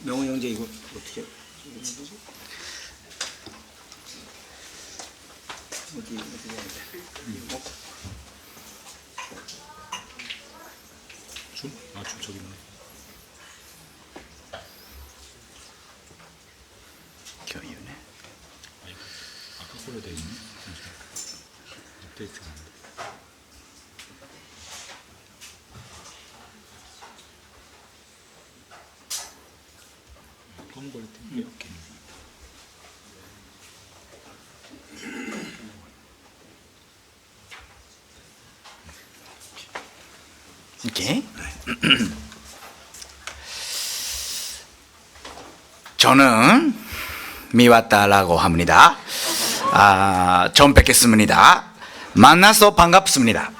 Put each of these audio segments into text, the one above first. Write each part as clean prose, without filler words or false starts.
명호 형제 이거 어떻게 어디 해야 돼? 줌? 줌 저기 있네. 교유네. 아까 걸로 돼 있네. 업데이트가 안 돼. 검은 걸로 돼. 이렇게. 오케이. 저는 미왔다라고 합니다. 처음 뵙겠습니다. 만나서 반갑습니다.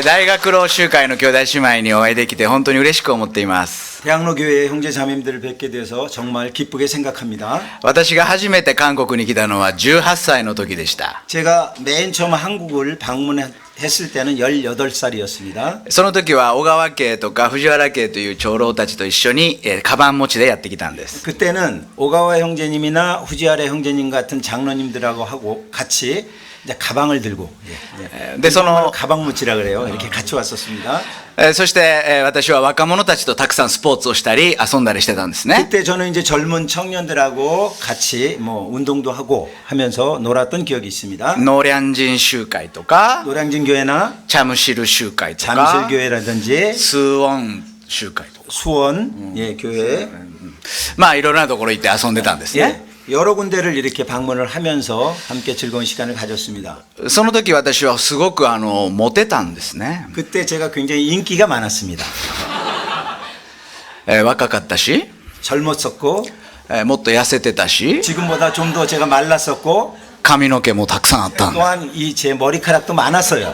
大学老集会の兄弟姉妹にお会いできて本当に嬉しく思っています。 대학로 교회 형제 자매님들을 뵙게 돼서 정말 기쁘게 생각합니다. 私が初めて韓国に来たのは18歳の時でした。 제가 맨 처음 한국을 방문했을 때는 18살이었습니다. その時は小川家とか藤原家という長老たちと一緒にカバン持ちでやってきたんです。 그때는 오가와 형제님이나 후지아레 형제님 같은 장로님들하고 하고 같이 이제 가방을 들고でその 가방 무치라 그래요. 이렇게 같이 왔었습니다. そして私は若者たちとたくさんスポーツをしたり遊んだりしてたんですね。 그때 저는 이제 젊은 청년들하고 같이 뭐 운동도 하고 하면서 놀았던 기억이 있습니다. ノーリャン人集会とか 노량진 교회나 チャムシル集会とか 잠실 교회라든지 スーオン集会とか 수원 예, 교회 まあいろいろなところ行って遊んでたんですね。 예, 여러 군데를 이렇게 방문을 하면서 함께 즐거운 시간을 가졌습니다. その時私はすごくモテたんですね。 그때 제가 굉장히 인기가 많았습니다. 若かったし、 젊었었고 もっと痩せてたし、 지금보다 좀 더 제가 말랐었고 髪の毛もたくさんあったんです。 또한 이 제 머리카락도 많았어요.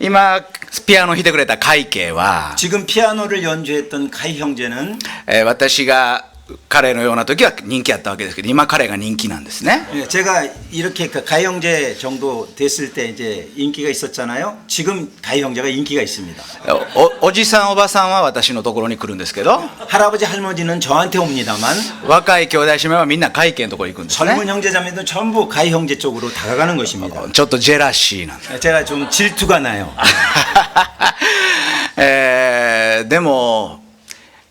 今ピアノ弾いてくれた海慶は、 지금 피아노를 연주했던 가희 형제는 私が彼のような時は人気あったわけですけど、今彼が人気なんですね。 예, 제가 이렇게 그 가희 형제 정도 됐을 때 이제 인기가 있었잖아요. 지금 가희 형제가 인기가 있습니다. おじさんおばさんは私のところに来るんですけど、 할아버지 할머니는 저한테 옵니다만 若い兄弟姉妹はみんな海慶のところに行くんですね。 젊은 형제자매들은 전부 가희 형제 쪽으로 다가가는 것입니다. ちょっとジェラシーなんです。 제가 좀 질투가 나요. でも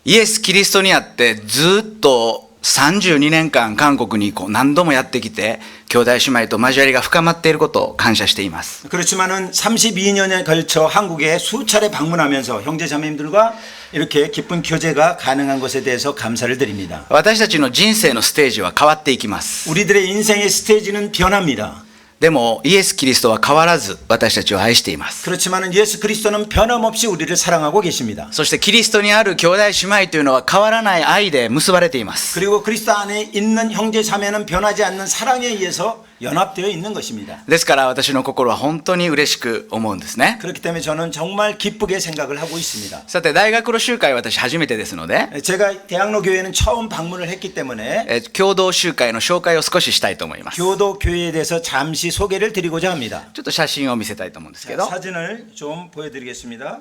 イエス・キリストにあってずっと32年間韓国に何度もやってきて兄弟姉妹と交わりが深まっていることを感謝しています。 그렇지만은 32년에 걸쳐 한국에 수차례 방문하면서 형제자매님들과 이렇게 기쁜 교제가 가능한 것에 대해서 감사를 드립니다. 私たちの人生のステージは変わっていきます。 우리들의 인생의 스테이지는 변합니다. でもイエス・キリストは変わらず私たちを愛しています。 그렇지만은 예수 그리스도는 변함없이 우리를 사랑하고 계십니다. そしてキリストにある兄弟姉妹というのは変わらない愛で結ばれています。 그리고 그리스도 안에 있는 형제 자매는 변하지 않는 사랑에 의해서 연합되어 있는 것입니다. ですから私の心は本当に嬉しく思うんですね。 그렇기 때문에 저는 정말 기쁘게 생각을 하고 있습니다. さて大学の集会は私初めてですので、 제가 대학로 교회는 처음 방문을 했기 때문에 共同集会の紹介を少ししたいと思います。 교도 교회에 대해서 잠시 소개를 드리고자 합니다. ちょっと写真を見せたいと思うんですけど、 사진을 좀 보여드리겠습니다.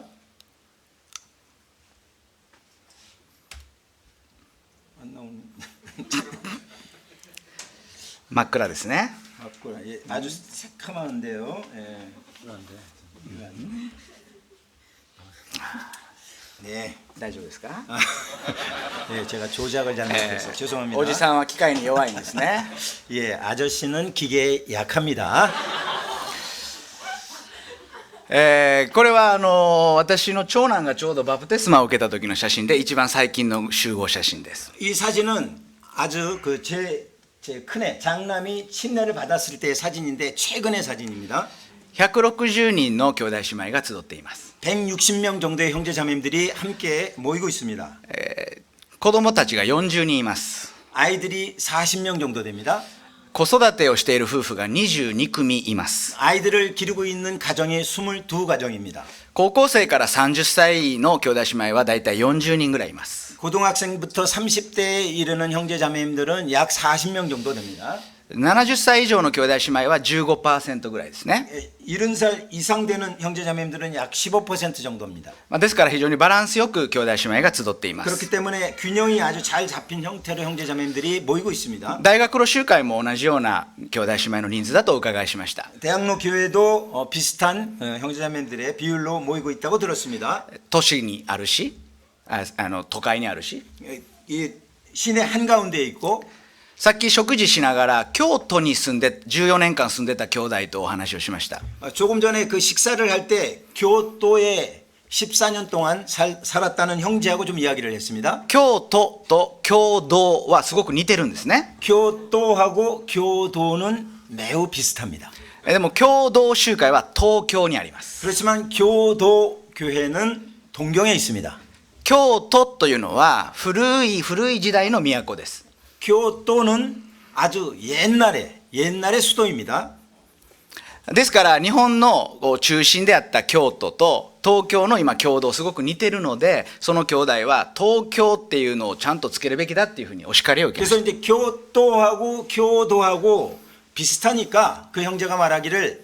안 나오는. 真っ暗ですね。 맞구나. 예, 아주 새카만데요. 예. 네. 大丈夫ですか？ 네, 제가 조작을 잘못해서 죄송합니다. おじさんは機械に弱いんですね。 예, 아저씨는 기계에 약합니다. これは私の長男がちょうどバプテスマを受けた時の写真で一番最近の集合写真です。 이 사진은 아주 제 큰애 장남이 침례를 받았을 때의 사진인데 최근의 사진입니다. 160人の兄弟姉妹が集っています。 160명 정도의 형제 자매님들이 함께 모이고 있습니다. 子供たちが40人います。 아이들이 40명 정도 됩니다. 子育てをしている夫婦が22組います。 아이들을 기르고 있는 가정이 22가정입니다. 高校生から30歳の兄弟姉妹はだいたい40人ぐらいいます。 고등학생부터 30대에 이르는 형제 자매님들은 약 40명 정도 됩니다. 70歳以上の兄弟姉妹は15%ぐらいですね。 70살 이상 되는 형제자매님들은 약 15% 정도입니다. ですから非常にバランスよく兄弟姉妹が集っていま 그렇기 す。 때문에 균형이 아주 잘 잡힌 형태로 형제자매님들이 모이고 있습니다. 大学の集会も同じような兄弟姉妹の人数だとお伺いしました。 대학로 교회도 비슷한 형제자매들의 비율로 모이고 있다고 들었습니다. 都市にあるし、都会にあるし、 이 시내 한가운데에 있고 さっき食事しながら京都に住んで14年間住んでた兄弟とお話をしました。 조금 전에 그 식사를 할 때 교토에 14년 동안 살았다는 형제하고 좀 이야기를 했습니다. 京都と共同はすごく似てるんですね。 교토하고 교도는 매우 비슷합니다. でも共同集会は東京にあります。 그렇지만 교도 교회는 동경에 있습니다. 京都というのは古い時代の都です。 교토는 아주 옛날의 수도입니다. ですから日本の中心であった京都と東京の今共同すごく似てるので、その兄弟は東京っていうのをちゃんとつけるべきだっていうふうにお叱りを受けまし 그래서 이제 교토하고 교도하고 비슷하니까 그 형제가 말하기를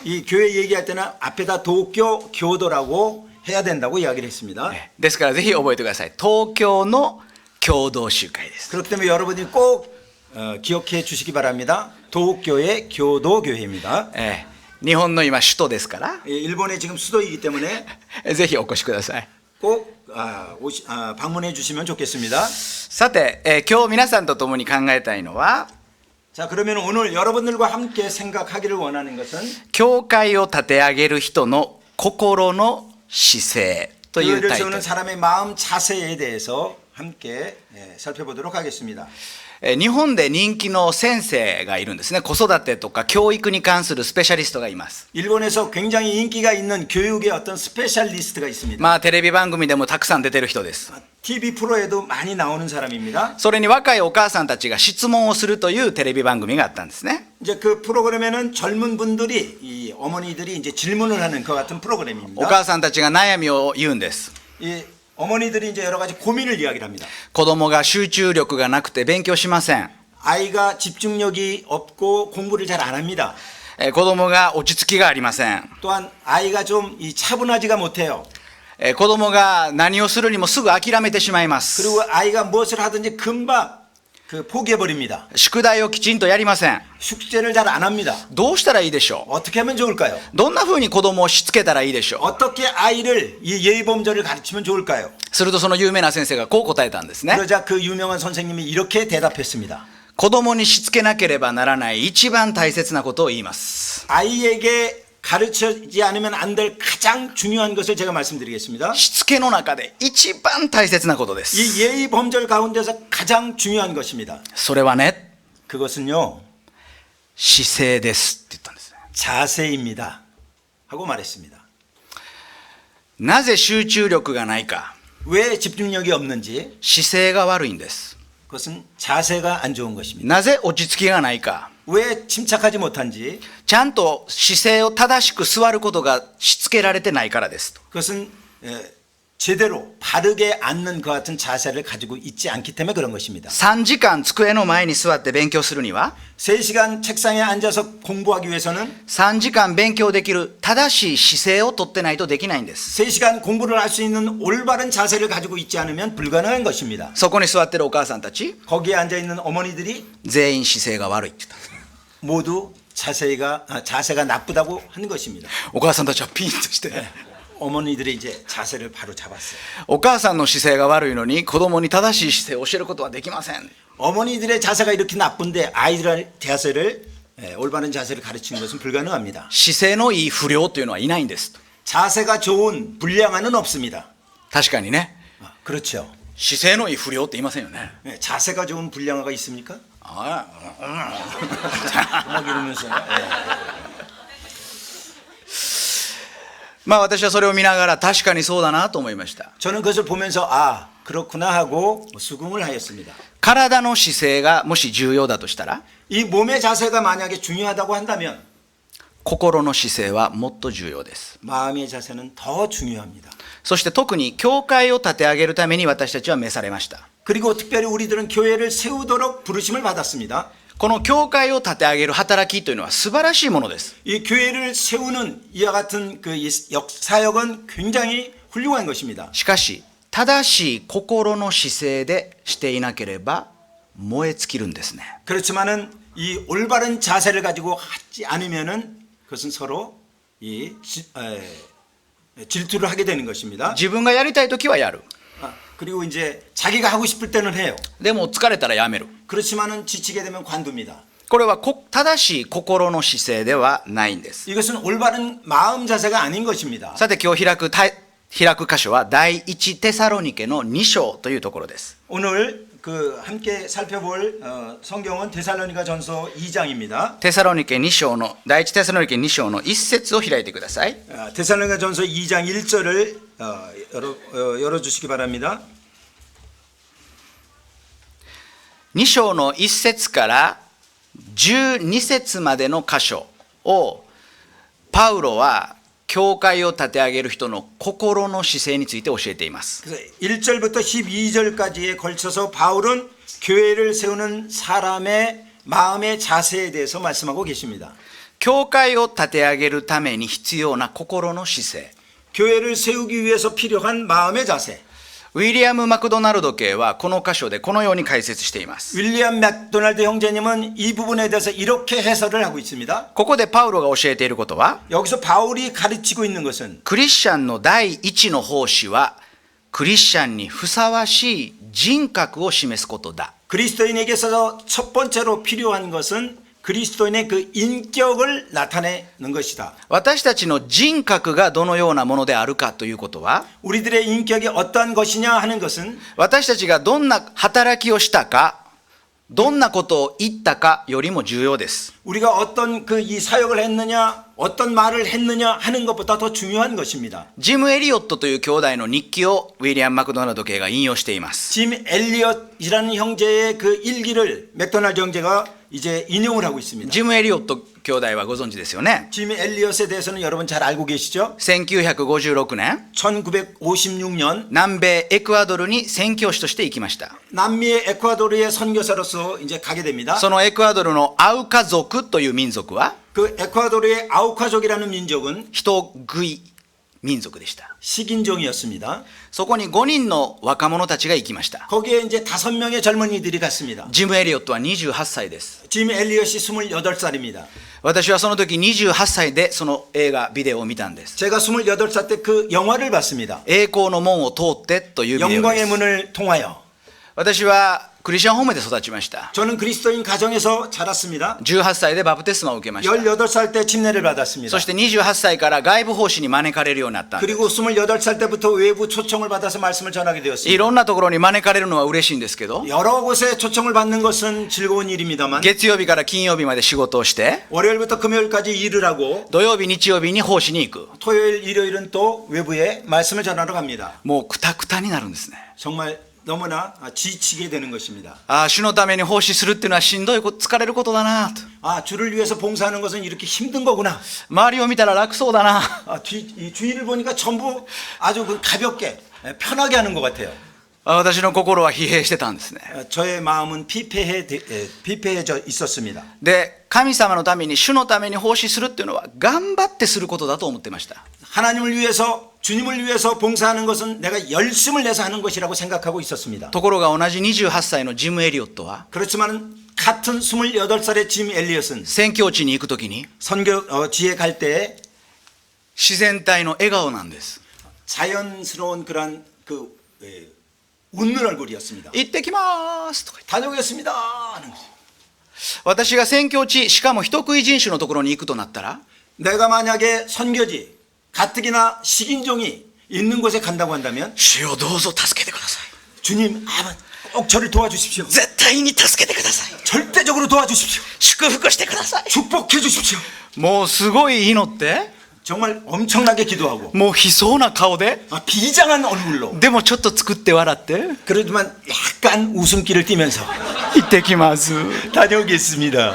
이 교회 얘기할 때는 앞에다 도쿄 교도라고 해야 된다고 이야기를 했습니다. た。ですからぜひ覚えてください。東京の共同集会です。 그렇기 때문에 여러분이 꼭 기억해 주시기 바랍니다. 도쿄의 교도교회입니다. 日本の今首都ですから일본의 지금 수도이기 때문에 ぜひお越しください。 꼭 방문해 주시면 좋겠습니다. さて、今日皆さんと共に考えたいのは 자, 그러면 오늘 여러분들과 함께 생각하기를 원하는 것은 教会を立て上げる人の心の姿勢という 교회를 タイトル 세우는 사람의 마음 자세에 대해서 함께 살펴보도록 하겠습니다. 日本で人気の先生がいるんですね。子育てとか教育に関するスペシャリストがいます。 일본에서 굉장히 인기가 있는 교육의 어떤 스페셜리스트가 있습니다. まあテレビ番組でもたくさん出てる人です。 TV 프로에도 많이 나오는 사람입니다. それに若いお母さんたちが質問をするというテレビ番組があったんですね。 이제 그 프로그램에는 젊은 분들이 이 어머니들이 이제 질문을 하는 그 같은 お 프로그램입니다. 母さんたちが悩みを言うんです。 이 어머니들이 이제 여러 가지 고민을 이야기를 합니다. 子供が集中力がなくて勉強しません。 아이가 집중력이 없고 공부를 잘 안 합니다. 子供が落ち着きがありません。 또한 아이가 좀 이 차분하지가 못해요. 子供が何をするにもすぐ諦めてしまいます。 그리고 아이가 무엇을 하든지 금방 그 포기해 버립니다. 宿題をきちんとやりません。 숙제를 잘 안 합니다. どうしたらいいでしょ 어떻게 하면 좋을까요? う。どんな風に子供をしつけたらいいでしょ 어떻게 아이를 이 예의범절을 가르치면 좋을까요? う。するとその有名な先生がこう答えたんですね。 그러자 그 유명한 선생님이 이렇게 대답했습니다. 子供にしつけなければならない一番大切なことを言います。 아이에게 가르치지 않으면 안 될 가장 중요한 것을 제가 말씀드리겠습니다. しつけの中で一番大切なことです。 이 예의범절 가운데서 가장 중요한 것입니다. それはね、 그것은요 姿勢ですって言ったんですね。 자세입니다 하고 말했습니다. なぜ集中力がないか。 왜 집중력이 없는지 姿勢が悪いんです。 그것은 자세가 안 좋은 것입니다. なぜ落ち着きがないか。 왜 침착하지 못한지 ちゃんと姿勢を正しく座ることがしつけられてないからですと。 그것은 제대로 바르게 앉는 그 같은 자세를 가지고 있지 않기 때문에 그런 것입니다. 3時間机の前に座って勉強するには 3시간 책상에 앉아서 공부하기 위해서는 3時間勉強できる正しい姿勢をとってないとできないんです。 3시간 공부를 할 수 있는 올바른 자세를 가지고 있지 않으면 불가능한 것입니다. そこに座ってるお母さんたち 거기에 앉아 있는 어머니들이 全員姿勢が悪いって言ったんです。 모두 자세가 나쁘다고 한 것입니다. お母さんたちはピンとして、 어머니들이 이제 자세를 바로 잡았어요. お母さんの姿勢が悪いのに子供に正しい姿勢を教えることはできません。 어머니들의 자세가 이렇게 나쁜데 아이들의 자세를 올바른 자세를 가르치는 것은 불가능합니다. 姿勢のいい不良というのはいないんですと。 자세가 좋은 불량아는 없습니다. 確かにね、 그렇죠. 姿勢のいい不良って言いませんよね。 자세가 좋은 불량아가 있습니까? あ막 이러면서. まあ私はそれを見ながら確かにそうだなと思いました。 저는 그것을 보면서 아 그렇구나 하고 수긍을 하였습니다. 体の姿勢がもし重要だとしたら 이 몸의 자세가 만약에 중요하다고 한다면 心の姿勢はもっと重要です。 마음의 자세는 더 중요합니다. そして特に教会を立て上げるために私たちは召されました。 그리고 특별히 우리들은 교회를 세우도록 부르심을 받았습니다. この教会を立て上げる働きというのは素晴らしいものです。 이 교회를 세우는 이와 같은 그 사역은 굉장히 훌륭한 것입니다. しかし、正しい心の姿勢でしていなければ燃え尽きるんですね。 그렇지만은 이 올바른 자세를 가지고 하지 않으면은 그것은 서로 질투를 하게 되는 것입니다. 自分がやりたいときはやる。 그리고 이제 자기가 하고 싶을 때는 해요. でも疲れたらやめる。 그렇지만은 지치게 되면 관둡니다. これは正しい心の姿勢ではないんです。 이것은 올바른 마음 자세가 아닌 것입니다. さて今日開く箇所は第一テサロニケの2章というところです。 오늘 그 함께 살펴볼 성경은 데살로니가 전서 2장입니다. テサロニケ2章の第一テサロニケ2章の1節を開いてください。 데살로니가 전서 2장 1절을 열어주시기 바랍니다. 2章の1節から12節までの箇所をパウロは教会を立て上げる人の心の姿勢について教えています。 그래서 1절부터 12절까지에 걸쳐서 바울은 교회를 세우는 사람의 마음의 자세에 대해서 말씀하고 계십니다. 教会を立て上げるために必要な心の姿勢。 교회를 세우기 위해서 필요한 마음의 자세. ウィリアム・マクドナルド家はこの箇所でこのように解説しています。 윌리엄 맥도날드 형제님은 이 부분에 대해서 이렇게 해설을 하고 있습니다. ここでパウロが教えていることは 여기서 바울이 가르치고 있는 것은 クリスチャンの第一の奉仕はクリスチャンにふさわしい人格を示すことだ。 그리스도인에게서 첫 번째로 필요한 것은 그리스도인의 그 인격을 나타내는 것이다. 私たちの人格がどのようなものであるかということは 우리들의 인격이 어떠한 것이냐 하는 것은 私たちがどんな働きをしたかどんなことを言ったかよりも重要です。 우리가 어떤 그 이 사역을 했느냐 어떤 말을 했느냐 하는 것보다 더 중요한 것입니다. ジム・エリオットという兄弟の日記をウィリアム・マクドナルド家が引用しています。 짐 엘리엇이라는 형제의 그 일기를 맥도날드 형제가 이제 인용을 하고 있습니다. ジム・エリオット兄弟はご存知ですよね。 짐 엘리엇에 대해서는 여러분 잘 알고 계시죠? 1956年 1956년 南米エクアドルに宣教師として行きました。 남미의 에콰도르의 선교사로서 이제 가게 됩니다. そのエクアドルのアウカ族という民族は 그 에콰도르의 아우카족이라는 민족은 人食い民族でした。 식인종이었습니다. そこに5人の若者たちが行きました。 거기에 이제 5명의 젊은이들이 갔습니다. ジム・エリオットは28歳です。 짐 엘리엇이 28살입니다. 私はその時28歳でその映画ビデオを見たんです。 제가 28살 때 그 영화를 봤습니다. 栄光の門を通ってというビデオで 영광의 す。 문을 통하여. 私はクリスチャンホームで育ちました。 저는 그리스도인 가정에서 자랐습니다. 18歳でバプテスマを受けました。 18살 때 침례를 받았습니다. そして28歳から外部奉仕に招かれるようになったんです。 그리고 28살 때부터 외부 초청을 받아서 말씀을 전하게 い 되었습니다. ろんなところに招かれるのは嬉しいんですけど、 여러 곳에 초청을 받는 것은 즐거운 일입니다만 月曜日から金曜日まで仕事をして、 월요일부터 금요일까지 일을 하고 土曜日日曜日に奉仕に行く。 토요일 일요일은 또 외부에 말씀을 전하러 갑니다. もうクタクタになるんですね。 정말 너무나 지치게 되는 것입니다. ああ、主のために奉仕するっていうのはしんどいこと、疲れることだなと。 아, 주를 위해서 봉사하는 것은 이렇게 힘든 거구나. 周りを見たら楽そうだな。 아, 이 주위를 보니까 전부 아주 그 가볍게 편하게 하는 것 같아요. 私の心は疲弊してたんですね。 저의 마음은 피폐해져 있었습니다. で、神様のために、主のために奉仕するっていうのは頑張ってすることだと思ってました。 하나님을 위해서 주님을 위해서 봉사하는 것은 내가 열심을 내서 하는 것이라고 생각하고 있었습니다. ところが同じ28歳のジム・エリオットは 그렇지만 같은 28살의 짐 엘리엇은 宣教地に行くときに 선교지에 갈 때 自然体の笑顔なんです。 자연스러운 그런 그 웃는 얼굴이었습니다. 行ってきますとか言って。 다녀오겠습니다 하는 거죠. 私が宣教地、しかも人食い人種のところに行くとなったら 내가 만약에 선교지 가뜩이나 식인종이 있는 곳에 간다고 한다면 主よどうぞ助けてください。 주님 꼭 저를 도와주십시오. 絶対に助けてください。 절대적으로 도와주십시오. 祝福してください。 축복해 주십시오. もうすごい祈って、 정말 엄청나게 기도하고 もう悲壮な顔で、 비장한 얼굴로 でもちょっと作って笑って、 그러지만 약간 웃음기를 띠면서 行ってきます。 다녀오겠습니다.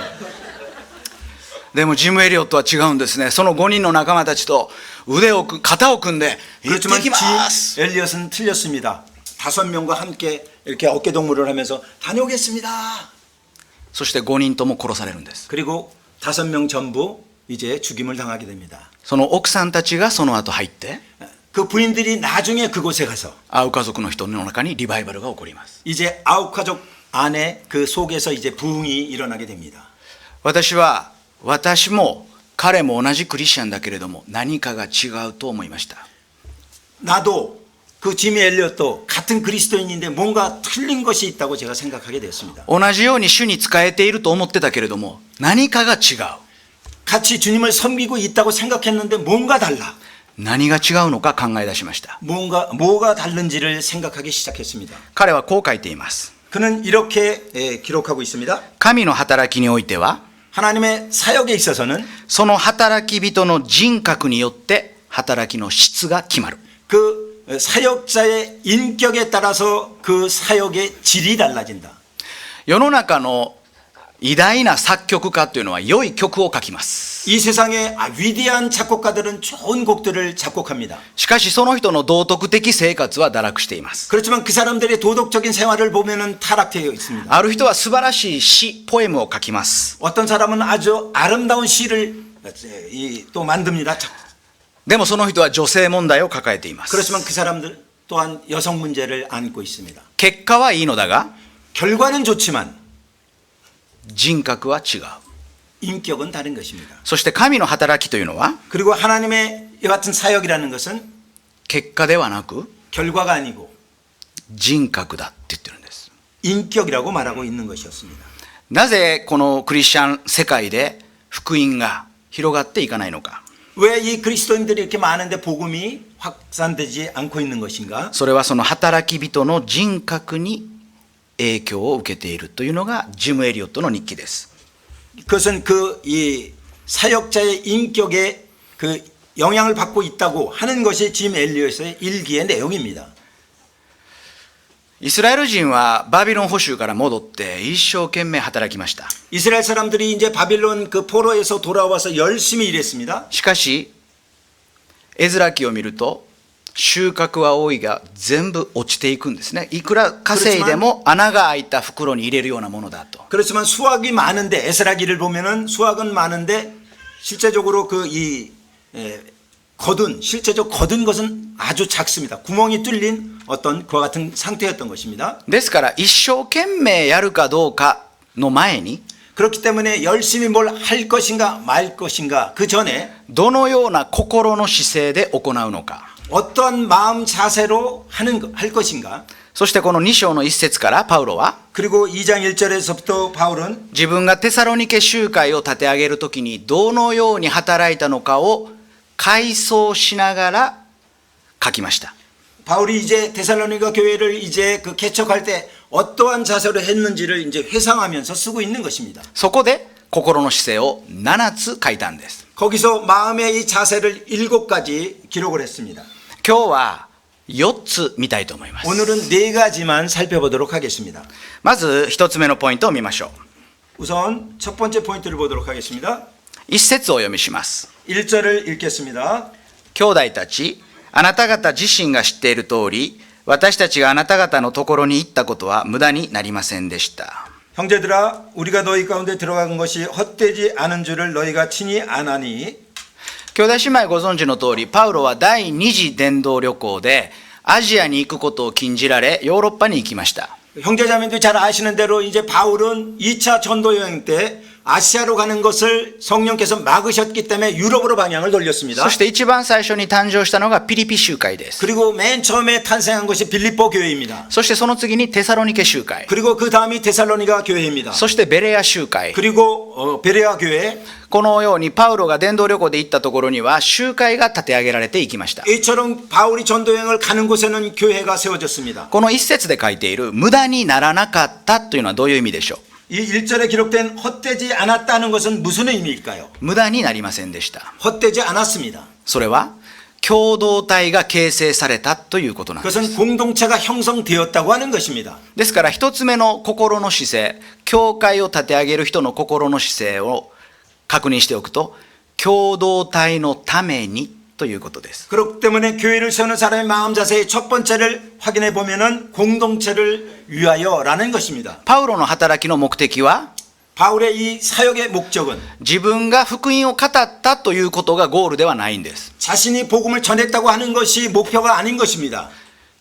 でもジム・エリオットは違うんですね。その5人の仲間たちと肩を組んで行って 그렇지만 きます。 짐 엘리엇은 틀렸습니다. 5명과 함께 이렇게 어깨동무를 하면서 다녀오겠습니다. そして5人とも殺されるんです。 그리고 5명 전부 이제 죽임을 당하게 됩니다. その奥さんたちがその後入って、 그 부인들이 나중에 그곳에 가서 アウ家族の人の中にリバイバルが起こります。 이제 아웃 가족 안에 그 속에서 이제 부흥이 일어나게 됩니다. 私も彼も同じクリスチャンだけれども何かが違うと思いました。 나도 그 지미 엘리엇도 같은 그리스도인인데 뭔가 틀린 것이 있다고 제가 생각하게 됐습니다. 同じように主に仕えていると思ってたけれども何かが違う。 같이 주님을 섬기고 있다고 생각했는데 뭔가 달라. 何が違うのか考え出しました。 뭐가 다른지를 생각하기 시작했습니다. 彼はこう書いています。 그는 이렇게 기록하고 있습니다. 神の働きにおいては 하나님의 사역에 있어서는 その働き人の人格によって働きの質が決まる。 그 사역자의 인격에 따라서 그 사역의 질이 달라진다. 世の中の偉大な作曲家というのは良い曲を書きます。 이 세상의 위대한 작곡가들은 좋은 곡들을 작곡합니다. しかしその人の道徳的生活は堕落しています。 그렇지만 그 사람들의 도덕적인 생활을 보면은 타락되어 있습니다. ある人は素晴らしい詩、ポエムを書きます。 어떤 사람은 아주 아름다운 시를 또 만듭니다. でもその人は女性問題を抱えています。 그렇지만 그 사람들 또한 여성 문제를 안고 있습니다. 結果はいいのだが 결과는 좋지만 人格は違う。 인격은 다른 것입니다. そして神の働きというのは 그리고 하나님의 이 같은 사역이라는 것은 結果ではなく 결과가 아니고 人格だって言ってるんです。 인격이라고 말하고 있는 것이었습니다. なぜこのクリスチャン世界で福音が広がっていかないのか。 왜 이 그리스도인들이 이렇게 많은데 복음이 확산되지 않고 있는 것인가? それはその働き人の人格に影響を受けているというのがジム・エリオットの日記です。 그것은 그 이 사역자의 인격에 그 영향을 받고 있다고 하는 것이 짐 엘리엇의 일기의 내용입니다. イスラエル人はバビロン捕囚から戻って一生懸命働きました。 이스라엘 사람들이 이제 바빌론 그 포로에서 돌아와서 열심히 일했습니다. しかしエズラ記を見ると収穫は多いが全部落ちていくんですね。いくら稼いでも穴が開いた袋に入れるようなものだと。 그렇지만 수확이 많은데 에스라기를 보면은 수확은 많은데 실제적으로 그 이 실제적 거둔 것은 아주 작습니다. 구멍이 뚫린 어떤 그와 같은 상태였던 것입니다. ですから一生懸命やるかどうかの前に 그렇기 때문에 열심히 뭘 할 것인가 말 것인가 그 전에 どのような心の姿勢で行うのか。 어떠한 마음 자세로 할 것인가. そしてこの2章の1節からパウロは 그리고 2장 1절에서부터 바울은 自分がテサロニケ集会を立て上げるときにどのように働いたのかを回想しながら書きました。 바울이 이제 데살로니가 교회를 이제 그 개척할 때 어떠한 자세로 했는지를 이제 회상하면서 쓰고 있는 것입니다. そこで心の姿勢を7つ書いたんです。 거기서 마음의 이 자세를 7가지 기록을 했습니다. 今日は4つ見たいと思います。 오늘은 4가지만 살펴보도록 하겠습니다. まず1つ目のポイントを見ましょう。 우선 첫 번째 포인트를 보도록 하겠습니다. 1節をお読みします。 1절을 읽겠습니다. 兄弟たち、あなた方自身が知っている通り、私たちがあなた方のところに行ったことは無駄になりませんでした。 형제들아 우리가 너희 가운데 들어간 것이 헛되지 않은 줄을 너희가 친히 아나니. 兄弟姉妹ご存知の通り、パウロは第2次伝道旅行でアジアに行くことを禁じられ、ヨーロッパに行きました。 형제자매들 잘 아시는 대로 이제 바울은 2차 전도 여행 때 아시아로 가는 것을 성령께서 막으셨기 때문에 유럽으로 방향을 돌렸습니다. そして一番最初に誕生したのがピリピ集会です。 그리고 맨 처음에 탄생한 것이 빌립보 교회입니다. そしてその次にテサロニケ集会。 그리고 그 다음이 데살로니가 교회입니다. そしてベレア集会。 그리고 베레아 교회. このようにパウロが伝道旅行で行ったところには集会が立て上げられていきました。 이처럼 바울이 전도 여행을 가는 곳에는 교회가 세워졌습니다. この一節で書いている無駄にならなかったというのはどういう意味でしょう。 이 1절에 기록된 헛되지 않았다는 것은 무슨 의미일까요? 無駄になりませんでした。 헛되지 않았습니다. それは共同体が形成されたということなんです。 그것은 공동체가 형성되었다고 하는 것입니다. ですから一つ目の心の姿勢、教会を立て上げる人の心の姿勢を確認しておくと、共同体のためにということです。 그렇기 때문에 교회를 세우는 사람의 마음 자세의 첫 번째를 확인해 보면은 공동체를 위하여라는 것입니다. パウロの働きの目的は 바울의 이 사역의 목적은 自分が福音を語ったということがゴールではないんです。 자신이 복음을 전했다고 하는 것이 목표가 아닌 것입니다.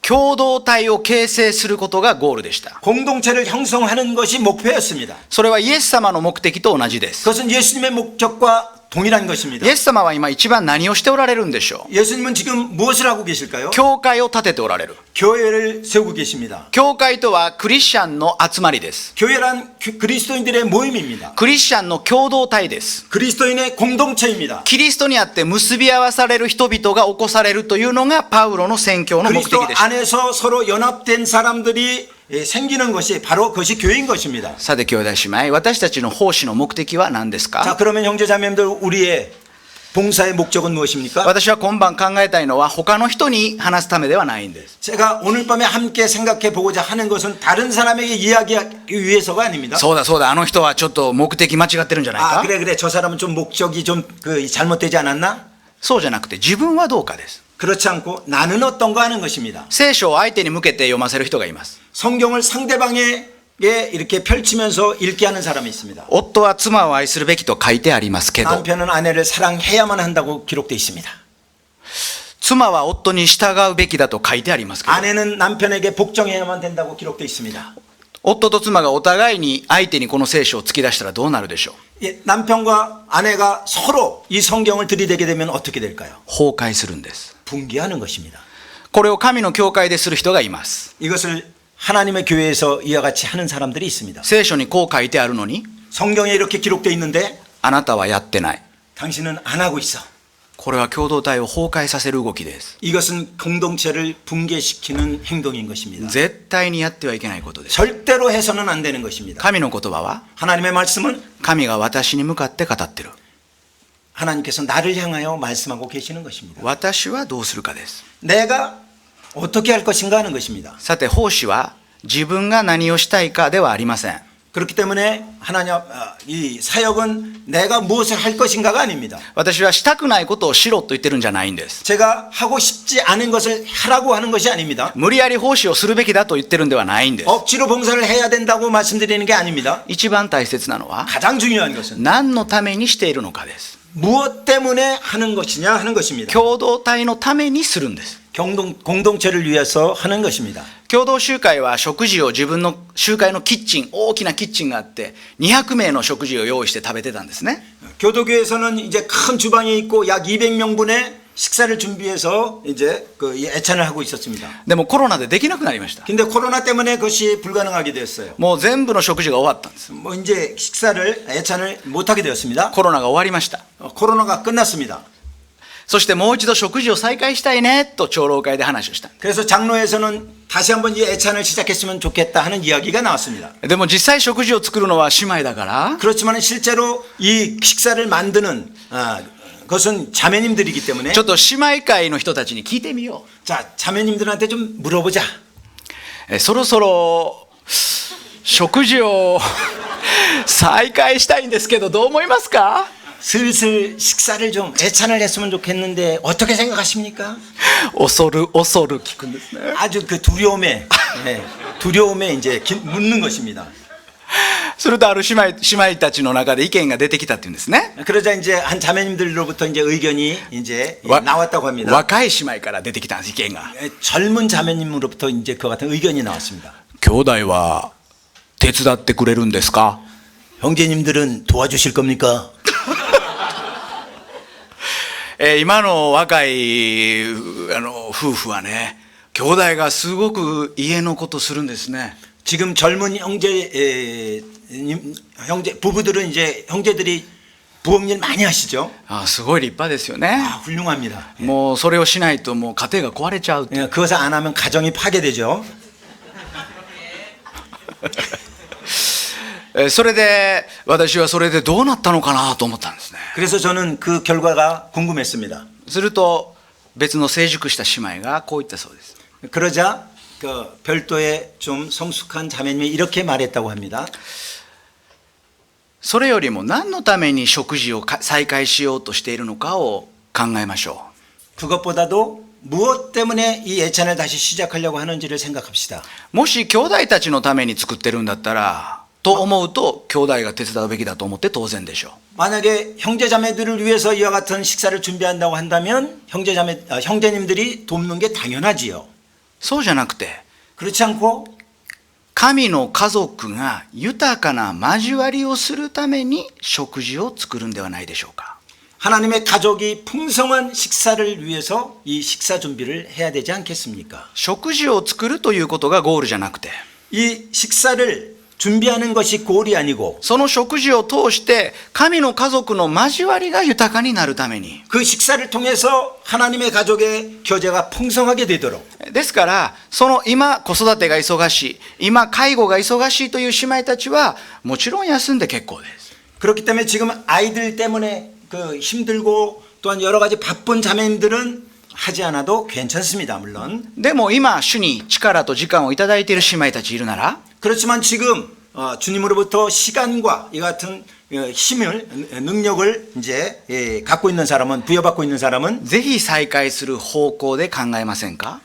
共同体を形成することがゴールでした。 공동체를 형성하는 것이 목표였습니다. それはイエス様の目的と同じです。 그것은 예수님의 목적과 동일한 것입니다. イエス様は今一番何をしておられるんでしょう。 예수님은 지금 무엇을 하고 계실까요? 教会を建てておられる。 교회를 세우고 계십니다. 教会とはクリスチャンの集まりです。 교회란 그리스도인들의 모임입니다. クリスチャンの共同体です。 그리스도인의 공동체입니다. キリストにあって結び合わされる人々が起こされるというのがパウロの宣教の目的 그리스도 でした。 안에서 서로 연합된 사람들이 생기는 것이 바로 그것이 교회인 것입니다. さて兄弟姉妹、私たちの奉仕の目的は何ですか？ 자, 그러면 형제자매님들 우리의 봉사의 목적은 무엇입니까? 私は今晩考えたいのは他の人に話すためではないんです。 제가 오늘 밤에 함께 생각해 보고자 하는 것은 다른 사람에게 이야기하기 위해서가 아닙니다. そうだそうだ、あの人はちょっと目的間違ってるんじゃない 아, か？ 그래 저 사람은 좀 목적이 좀 잘못되지 않았나? そうじゃなくて自分はどうかです。 그렇지 않고 나는 어떤가 하는 것입니다. 聖書を相手に向けて読ませる人がいます。 성경을 상대방에게 이렇게 펼치면서 읽게 하는 사람이 있습니다. 夫は妻を愛するべきと書いてありますけど、 남편은 아내를 사랑해야만 한다고 기록되어 있습니다. 妻は夫に従うべきだと書いてありますけど、 아내는 남편에게 복종해야만 된다고 기록되어 있습니다. 夫と妻がお互いに相手にこの聖書を突き出したらどうなるでしょう？ 예, 남편과 아내가 서로 이 성경을 들이대게 되면 어떻게 될까요? 崩壊するんです。 붕괴하는 것입니다. これを神の教会でする人がいます。 이것을 하나님의 교회에서 이와 같이 하는 사람들이 있습니다. 聖書にこう書いてあるのに 성경에 이렇게 기록되어 있는데 あなたはやってない。 당신은 안 하고 있어. これは共同体を崩壊させる動きです。 이것은 공동체를 붕괴시키는 행동인 것입니다. 絶対にやってはいけないことです。 절대로 해서는 안 되는 것입니다. 神の言葉は 하나님의 말씀은 神が私に向かって語ってる。 하나님께서 나를 향하여 말씀하고 계시는 것입니다. 私はどうするかです。 내가 어떻게 할 것인가 하는 것입니다. さて奉仕は自分が何をしたいかではありません。 그렇기 때문에 이 사역은 내가 무엇을 할 것인가가 아닙니다. 私はしたくないことをしろと言ってるんじゃないんです。 제가 하고 싶지 않은 것을 하라고 하는 것이 아닙니다. 無理やり奉仕をするべきだと言ってるんではないんです。 억지로 봉사를 해야 된다고 말씀드리는 게 아닙니다. 一番大切なのは 가장 중요한 것은 何のためにしているのかです。 무엇 때문에 하는 것이냐 하는 것입니다. 共同体のためにするんです。 공동체를 위해서 하는 것입니다. 共同集会は食事を自分の集会のキッチン、大きなキッチンがあって200名の食事を用意して食べてたんですね。 교도교에서는 이제 큰 주방이 있고 약 200명분의 식사를 준비해서 이제 애찬을 하고 있었습니다. でもコロナでできなくなりました。 근데 코로나 때문에 그것이 불가능하게 되었어요. もう全部の食事が終わったんです。 뭐 이제 애찬을 못하게 되었습니다. コロナが終わりました。 코로나가 끝났습니다. そしてもう一度食事を再開したいねと長老会で話をした。 그래서 장로에서는 다시 한번 이 애찬을 시작했으면 좋겠다 하는 이야기가 나왔습니다. でも実際食事を作るのは姉妹だから 그렇지만 실제로 이 식사를 만드는 그것은 자매님들이기 때문에 ちょっと姉妹会の人たちに聞いてみよ 자 자매님들한테 좀 물어보자. う。そろそろ食事を再開したいんですけどどう思いますか？ 슬슬 식사를 좀 애찬을 했으면 좋겠는데 어떻게 생각하십니까? 恐る聞くんですね。 아주 그 두려움에 두려움에 이제 묻는 것입니다. するとある姉妹たちの中で意見が出てきたっていうんですね。 그러자 이제 한 자매님들로부터 이제 의견이 이제 나왔다고 합니다. 若い姉妹から出てきたんです、意見が。 젊은 자매님으로부터 이제 그 같은 의견이 나왔습니다. 兄弟は手伝ってくれるんですか？ 형제님들은 도와주실 겁니까? 今の若い夫婦はね、兄弟がすごく家のことするんですね。 지금 젊은 부부들은 이제 형제들이 부엌일 많이 하시죠? すごい立派ですよね。 훌륭합니다. もうそれをしないともう家庭が壊れちゃう。 그것을 안 하면 가정이 파괴되죠. それで私はそれでどうなったのかなと思ったんですね。 그래서 저는 그 결과가 궁금했습니다. すると別の成熟した姉妹がこう言ったそうです。 그러자 그 별도의 좀 성숙한 자매님이 이렇게 말했다고 합니다. それよりも何のために食事を再開しようとしているのかを考えましょう。 그것보다도 무엇 때문에 이 애찬을 다시 시작하려고 하는지를 생각합시다. もし兄弟たちのために作ってるんだったらと思うと兄弟が手伝うべきだと思って当然でしょう。 만약에 형제자매들을 위해서 이와 같은 식사를 준비한다고 한다면 형제님들이 돕는 게 당연하지요. そうじゃなくて 그렇지 않고 神の家族が豊かな交わりをするために食事を作るんではないでしょうか。 하나님의 가족이 풍성한 식사를 위해서 이 식사 준비를 해야 되지 않겠습니까? 食事を作るということがゴールじゃなくて 이 식사를 준비하는 것이 골이 아니고 その食事を通して神の家族の交わりが豊かになるために 그 식사를 통해서 하나님의 가족의 교제가 풍성하게 되도록 ですからその今子育てが忙しい今介護が忙しいという姉妹たちはもちろん休んで結構です。 그렇기 때문에 지금 아이들 때문에 그 힘들고 또한 여러 가지 바쁜 자매님들은 하지 않아도 괜찮습니다. 물론 でも今主に力と時間をいただいている姉妹たちいるなら 그렇지만 지금 주님으로부터 시간과 이 같은 힘을 능력을 이제 갖고 있는 사람은 부여받고 있는 사람은 ぜひ再開する方向で考えませんか。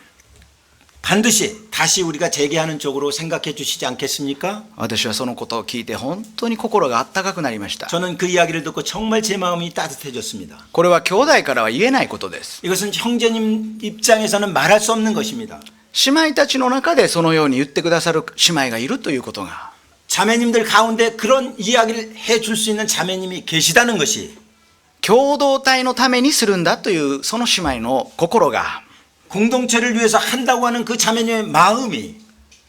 반드시 다시 우리가 재개하는 쪽으로 생각해 주시지 않겠습니까? 私はそのことを聞いて本当に心があったかくなりました。 저는 그 이야기를 듣고 정말 제 마음이 따뜻해졌습니다. これは兄弟からは言えないことです。 이것은 형제님 입장에서는 말할 수 없는 것입니다. 姉妹たちの中でそのように言ってくださる姉妹がいるということが 자매님들 가운데 그런 이야기를 해줄 수 있는 자매님이 계시다는 것이 共同体のためにするんだというその姉妹の心が 공동체를 위해서 한다고 하는 그 자매님의 마음이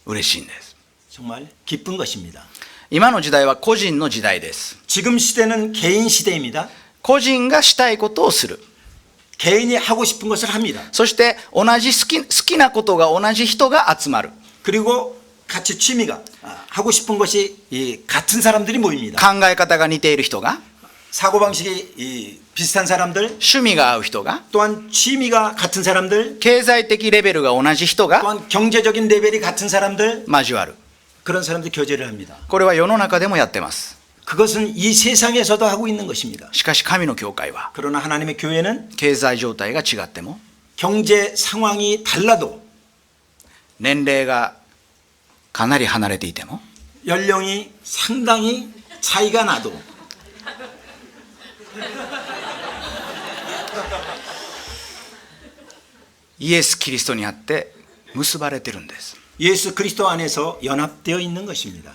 嬉しいんです。 정말 기쁜 것입니다. 今の時代は個人の時代です。 지금 시대는 개인 시대입니다. 個人がしたいことをする。 개인이 하고 싶은 것을 합니다. そして同じ好きなことが同じ人が集まる。 그리고 같이 취미가 하고 싶은 것이 같은 사람들이 모입니다. 考え方が似ている人が 사고방식이 비슷한 사람들 趣味が合う人が 또한 취미가 같은 사람들 経済的レベルが同じ人が 또한 경제적인 레벨이 같은 사람들 交わる。 그런 사람들 교제를 합니다. これは世の中でもやってます。 그것은 이 세상에서도 하고 있는 것입니다. しかし神の教会は 그러나 하나님의 교회는 経済状態が違っても 경제 상황이 달라도 年齢がかなり離れていても 연령이 상당히 차이가 나도 イエス・キリストにあって結ばれてるんです。 예수 그리스도 안에서 연합되어 있는 것입니다.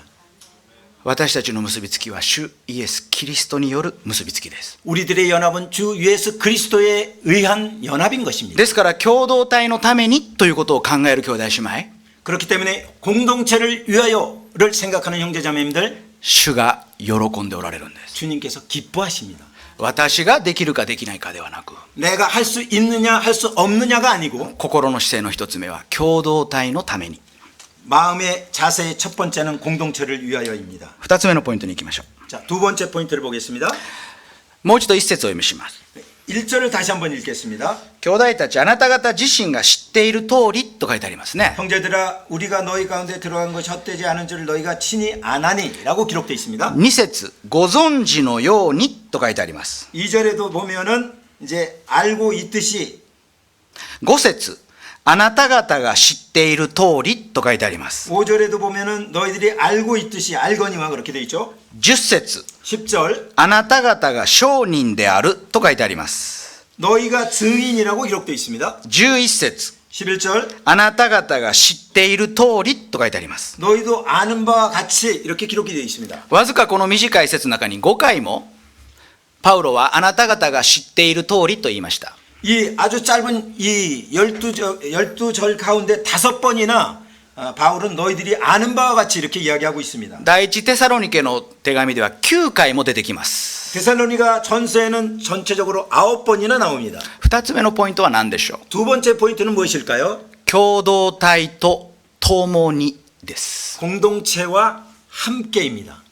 私たちの結びつきは主イエス・キリストによる結びつきです。 우리들의 연합은 주 예수 그리스도에 의한 연합인 것입니다. ですから共同体のためにということを考える兄弟姉妹 그렇기 때문에 공동체를 위하여를 생각하는 형제자매님들 主が喜んでおられるんです。 주님께서 기뻐하십니다. 私ができるかできないかではなく 내가 할 수 있느냐 할 수 없느냐가 아니고 心の姿勢の一つ目は共同体のために 마음의 자세의 첫 번째는 공동체를 위하여입니다. 二つ目のポイントに行きましょ 자, 두 번째 포인트를 보겠습니다. う。もう一度一節を読みします。 1절을 다시 한번 읽겠습니다. 兄弟たちあなた方自身が知っている通りと書いてありますね。 형제들아 우리가 너희 가운데 들어간 것이 헛되지 않은 줄 너희가 친히 아나니 라고 기록되어 있습니다. 2節ご存知のようにと書いてあります。 2절에도 보면은 이제 알고 있듯이 5節あなた方が知っている通りと書いてあります。 5절에도 보면은 너희들이 알고 있듯이 알거니와 그렇게 되어 있죠. 10節 10절 あなた方が証人であると書いてあります。 너희가 증인이라고 기록되어 있습니다. 11節 11절 あなた方が知っている通りと書いてあります。 너희도 아는 바와 같이 이렇게 기록이 되어 있습니다. わずかこの短い節の中に5回もパウロはあなた方が知っている通りと言いました。 이 아주 짧은 이 12절 가운데 5번이나 바울은 너희들이 아는 바와 같이 이렇게 이야기하고 있습니다. 第一テサロニケの手紙では9回も出てきます。 데살로니가 전서에는 전체적으로 9번이나 나옵니다. 2つ目のポイントは何でしょう。 두 번째 포인트는 무엇일까요? 共同体と共にです。 공동체와 함께입니다.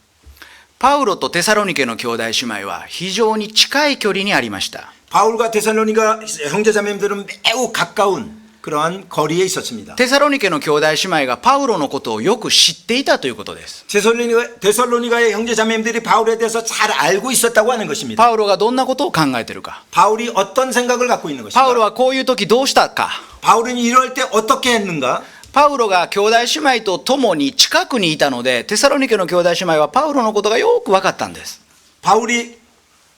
パウロとテサロニケの兄弟姉妹は非常に近い距離にありました。 바울과 데살로니가 형제자매들은 매우 가까운 그러한 거리에 있었습니다. テサロニケの兄弟姉妹がパウロのことをよく知っていたということです。 데살로니가의 형제자매들이 바울에 대해서 잘 알고 있었다고 하는 것입니다. パウロがどんなことを考えているか。 바울이 어떤 생각을 갖고 있는 パウロ 것인가? はこういう時どうしたか。 바울은 이럴 때 어떻게 했는가? パウロが兄弟姉妹と共に近くにいたので、テサロニケの兄弟姉妹はパウロのことがよく分かったんです。 바울이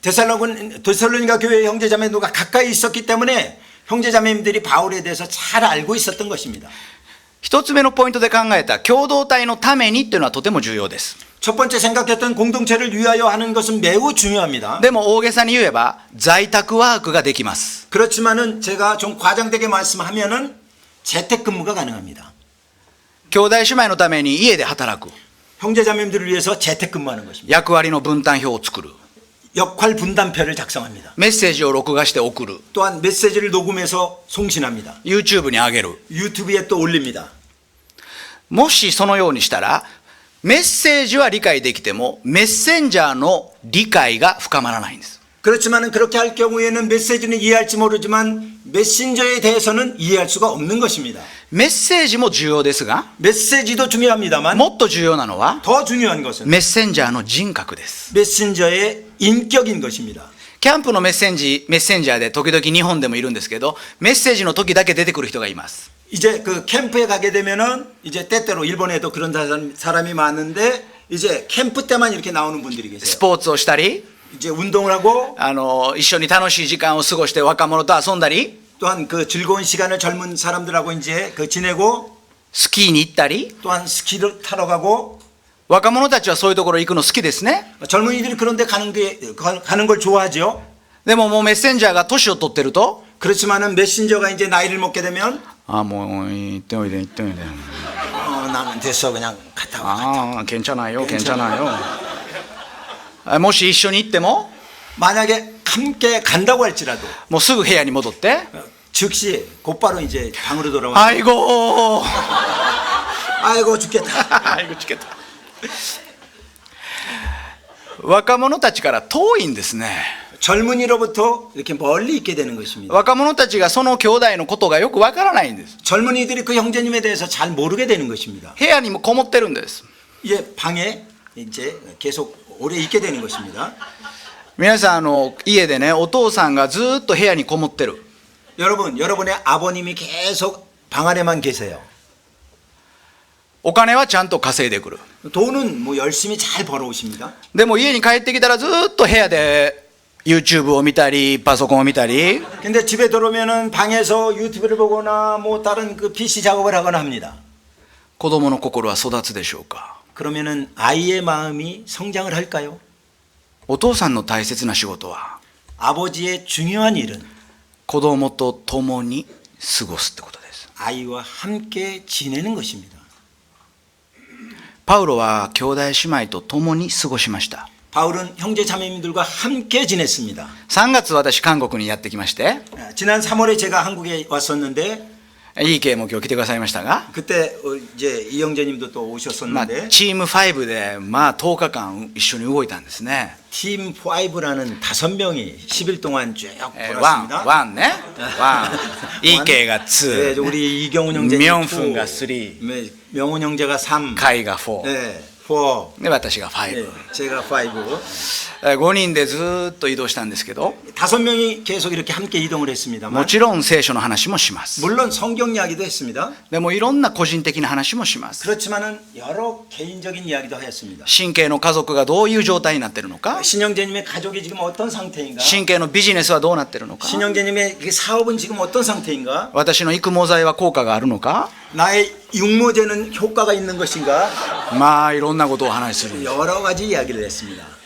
데살로니가 교회 형제자매들과 가까이 있었기 때문에 형제자매님들이 바울에 대해서 잘 알고 있었던 것입니다. 一つ目のポイントで考えた共同体のためにっていうのはとても重要です。 첫 번째 생각했던 공동체를 위하여 하는 것은 매우 중요합니다. でも大げさに言えば在宅ワークができます。 그렇지만은 제가 좀 과장되게 말씀하면은 재택근무가 가능합니다. 兄弟姉妹のために家で働く。 형제자매님들을 위해서 재택근무하는 것입니다. 役割の分担表を作る。 역할 분담표를 작성합니다. メッセージを録画して送る。 또한 메시지를 녹음해서 송신합니다. YouTube に上げる。 유튜브에 또 올립니다. もしそのようにしたら、メッセージは理解できても、メッセンジャーの理解が深まらないんです。 그렇지만은 그렇게 할 경우에는 메시지는 이해할지 모르지만 메신저에 대해서는 이해할 수가 없는 것입니다. メッセージも重要ですが、 메시지도 중요합니다만 もっと重要なのは、 더 중요한 것은 メッセンジャーの人格です。 메신저의 인격인 것입니다. キャンプのメッセンジャーで時々日本でもいるんですけど、メッセージの時だけ出てくる人がいます。 이제 그 캠프에 가게 되면은 이제 때때로 일본에도 그런 사람이 많은데 이제 캠프 때만 이렇게 나오는 분들이 ス 계세요. ポーツをしたり、 이제 운동을 하고 一緒に楽しい時間を過ごして若者と遊んだり、 또한 그 즐거운 시간을 젊은 사람들하고 이제 그 지내고 スキーに行ったり、 또한 스키를 타러 가고 若者たちはそういうところ行くの好きですね。 젊은이들이 그런 데 가는 걸 좋아하죠. でももうメッセンジャーが年を取ってると、 그렇지만은 메신저가 이제 나이를 먹게 되면 あ、もう行っておいで行っておいで。 나는 됐어 그냥 갔다 와. ああ、괜찮아요、괜찮아요。もし一緒に行っても、 만약에 함께 간다고 할지라도 もうすぐ部屋に戻って、 즉시 곧바로 이제 방으로 돌아와. あいごー。 아이고 죽겠다. あいごチケット。若者たちから遠いんですね。 젊은이로부터 이렇게 멀리 있게 되는 것입니다. 若者たちがその兄弟のことがよくわからないんです。 젊은이들이 그 형제님에 대해서 잘 모르게 되는 것입니다. 部屋にもこもってるんです。 이제 방에 이제 계속 오래 있게 되는 것입니다. 皆さん家でね、お父さんがずっと部屋にこもってる。 여러분의 아버님이 계속 방 안에만 계세요. お金はちゃんと稼いでくる。 돈은 뭐 열심히 잘 벌어오십니다. でも家に帰ってきたらずっと部屋で YouTube を見たり、パソコンを見たり、 근데 집에 들어오면은 방에서 유튜브를 보거나 뭐 다른 그 PC 작업을 하거나 합니다. 子供の心は育つでしょうか。 그러면은 아이의 마음이 성장을 할까요? お父さんの大切な仕事は 아버지의 중요한 일은 子供と共に過ごすってことです。 아이와 함께 지내는 것입니다. パウロは兄弟姉妹と共に過ごしました。 바울은 형제 자매님들과 함께 지냈습니다. 3月私韓国にやってきまして、 지난 3월에 제가 한국에 왔었는데 いい系も今日来てくださいましたが、 그때 이제 이 형제님도 또 まあ、 오셨었는데 チーム5でまあ10日間一緒に動いたんですね。 팀 5라는 5명이 10일 동안 쭉 ワン 돌았습니다. ワンね、ワン、いい系が 네, 2、 우리 이경훈 형제님 명훈가 2, 3、 네, 명훈 형제가 3, カイが4、 네, 4, で私が5、 네, 제가 5. 5人でずーっと移動したんですけど、 5명이 계속 이렇게 함께 이동을 も 했습니다만 ちろん聖書の話もします。 물론 성경 이야기도 했습니다. でもいろんな個人的な話もします。 그렇지만은 여러 개인적인 이야기도 하였습니다. 神経の家族がどういう状態になってるのか、 신형제님의 가족이 지금 어떤 상태인가? 神経のビジネスはどうなってるのか、 신형제님의 그 사업은 지금 어떤 상태인가? 私の育毛剤は効果があるのか、 나의 육모제는 효과가 있는 것인가? まあいろんなことをお話しするんです。 여러 가지 이야기를 했습니다.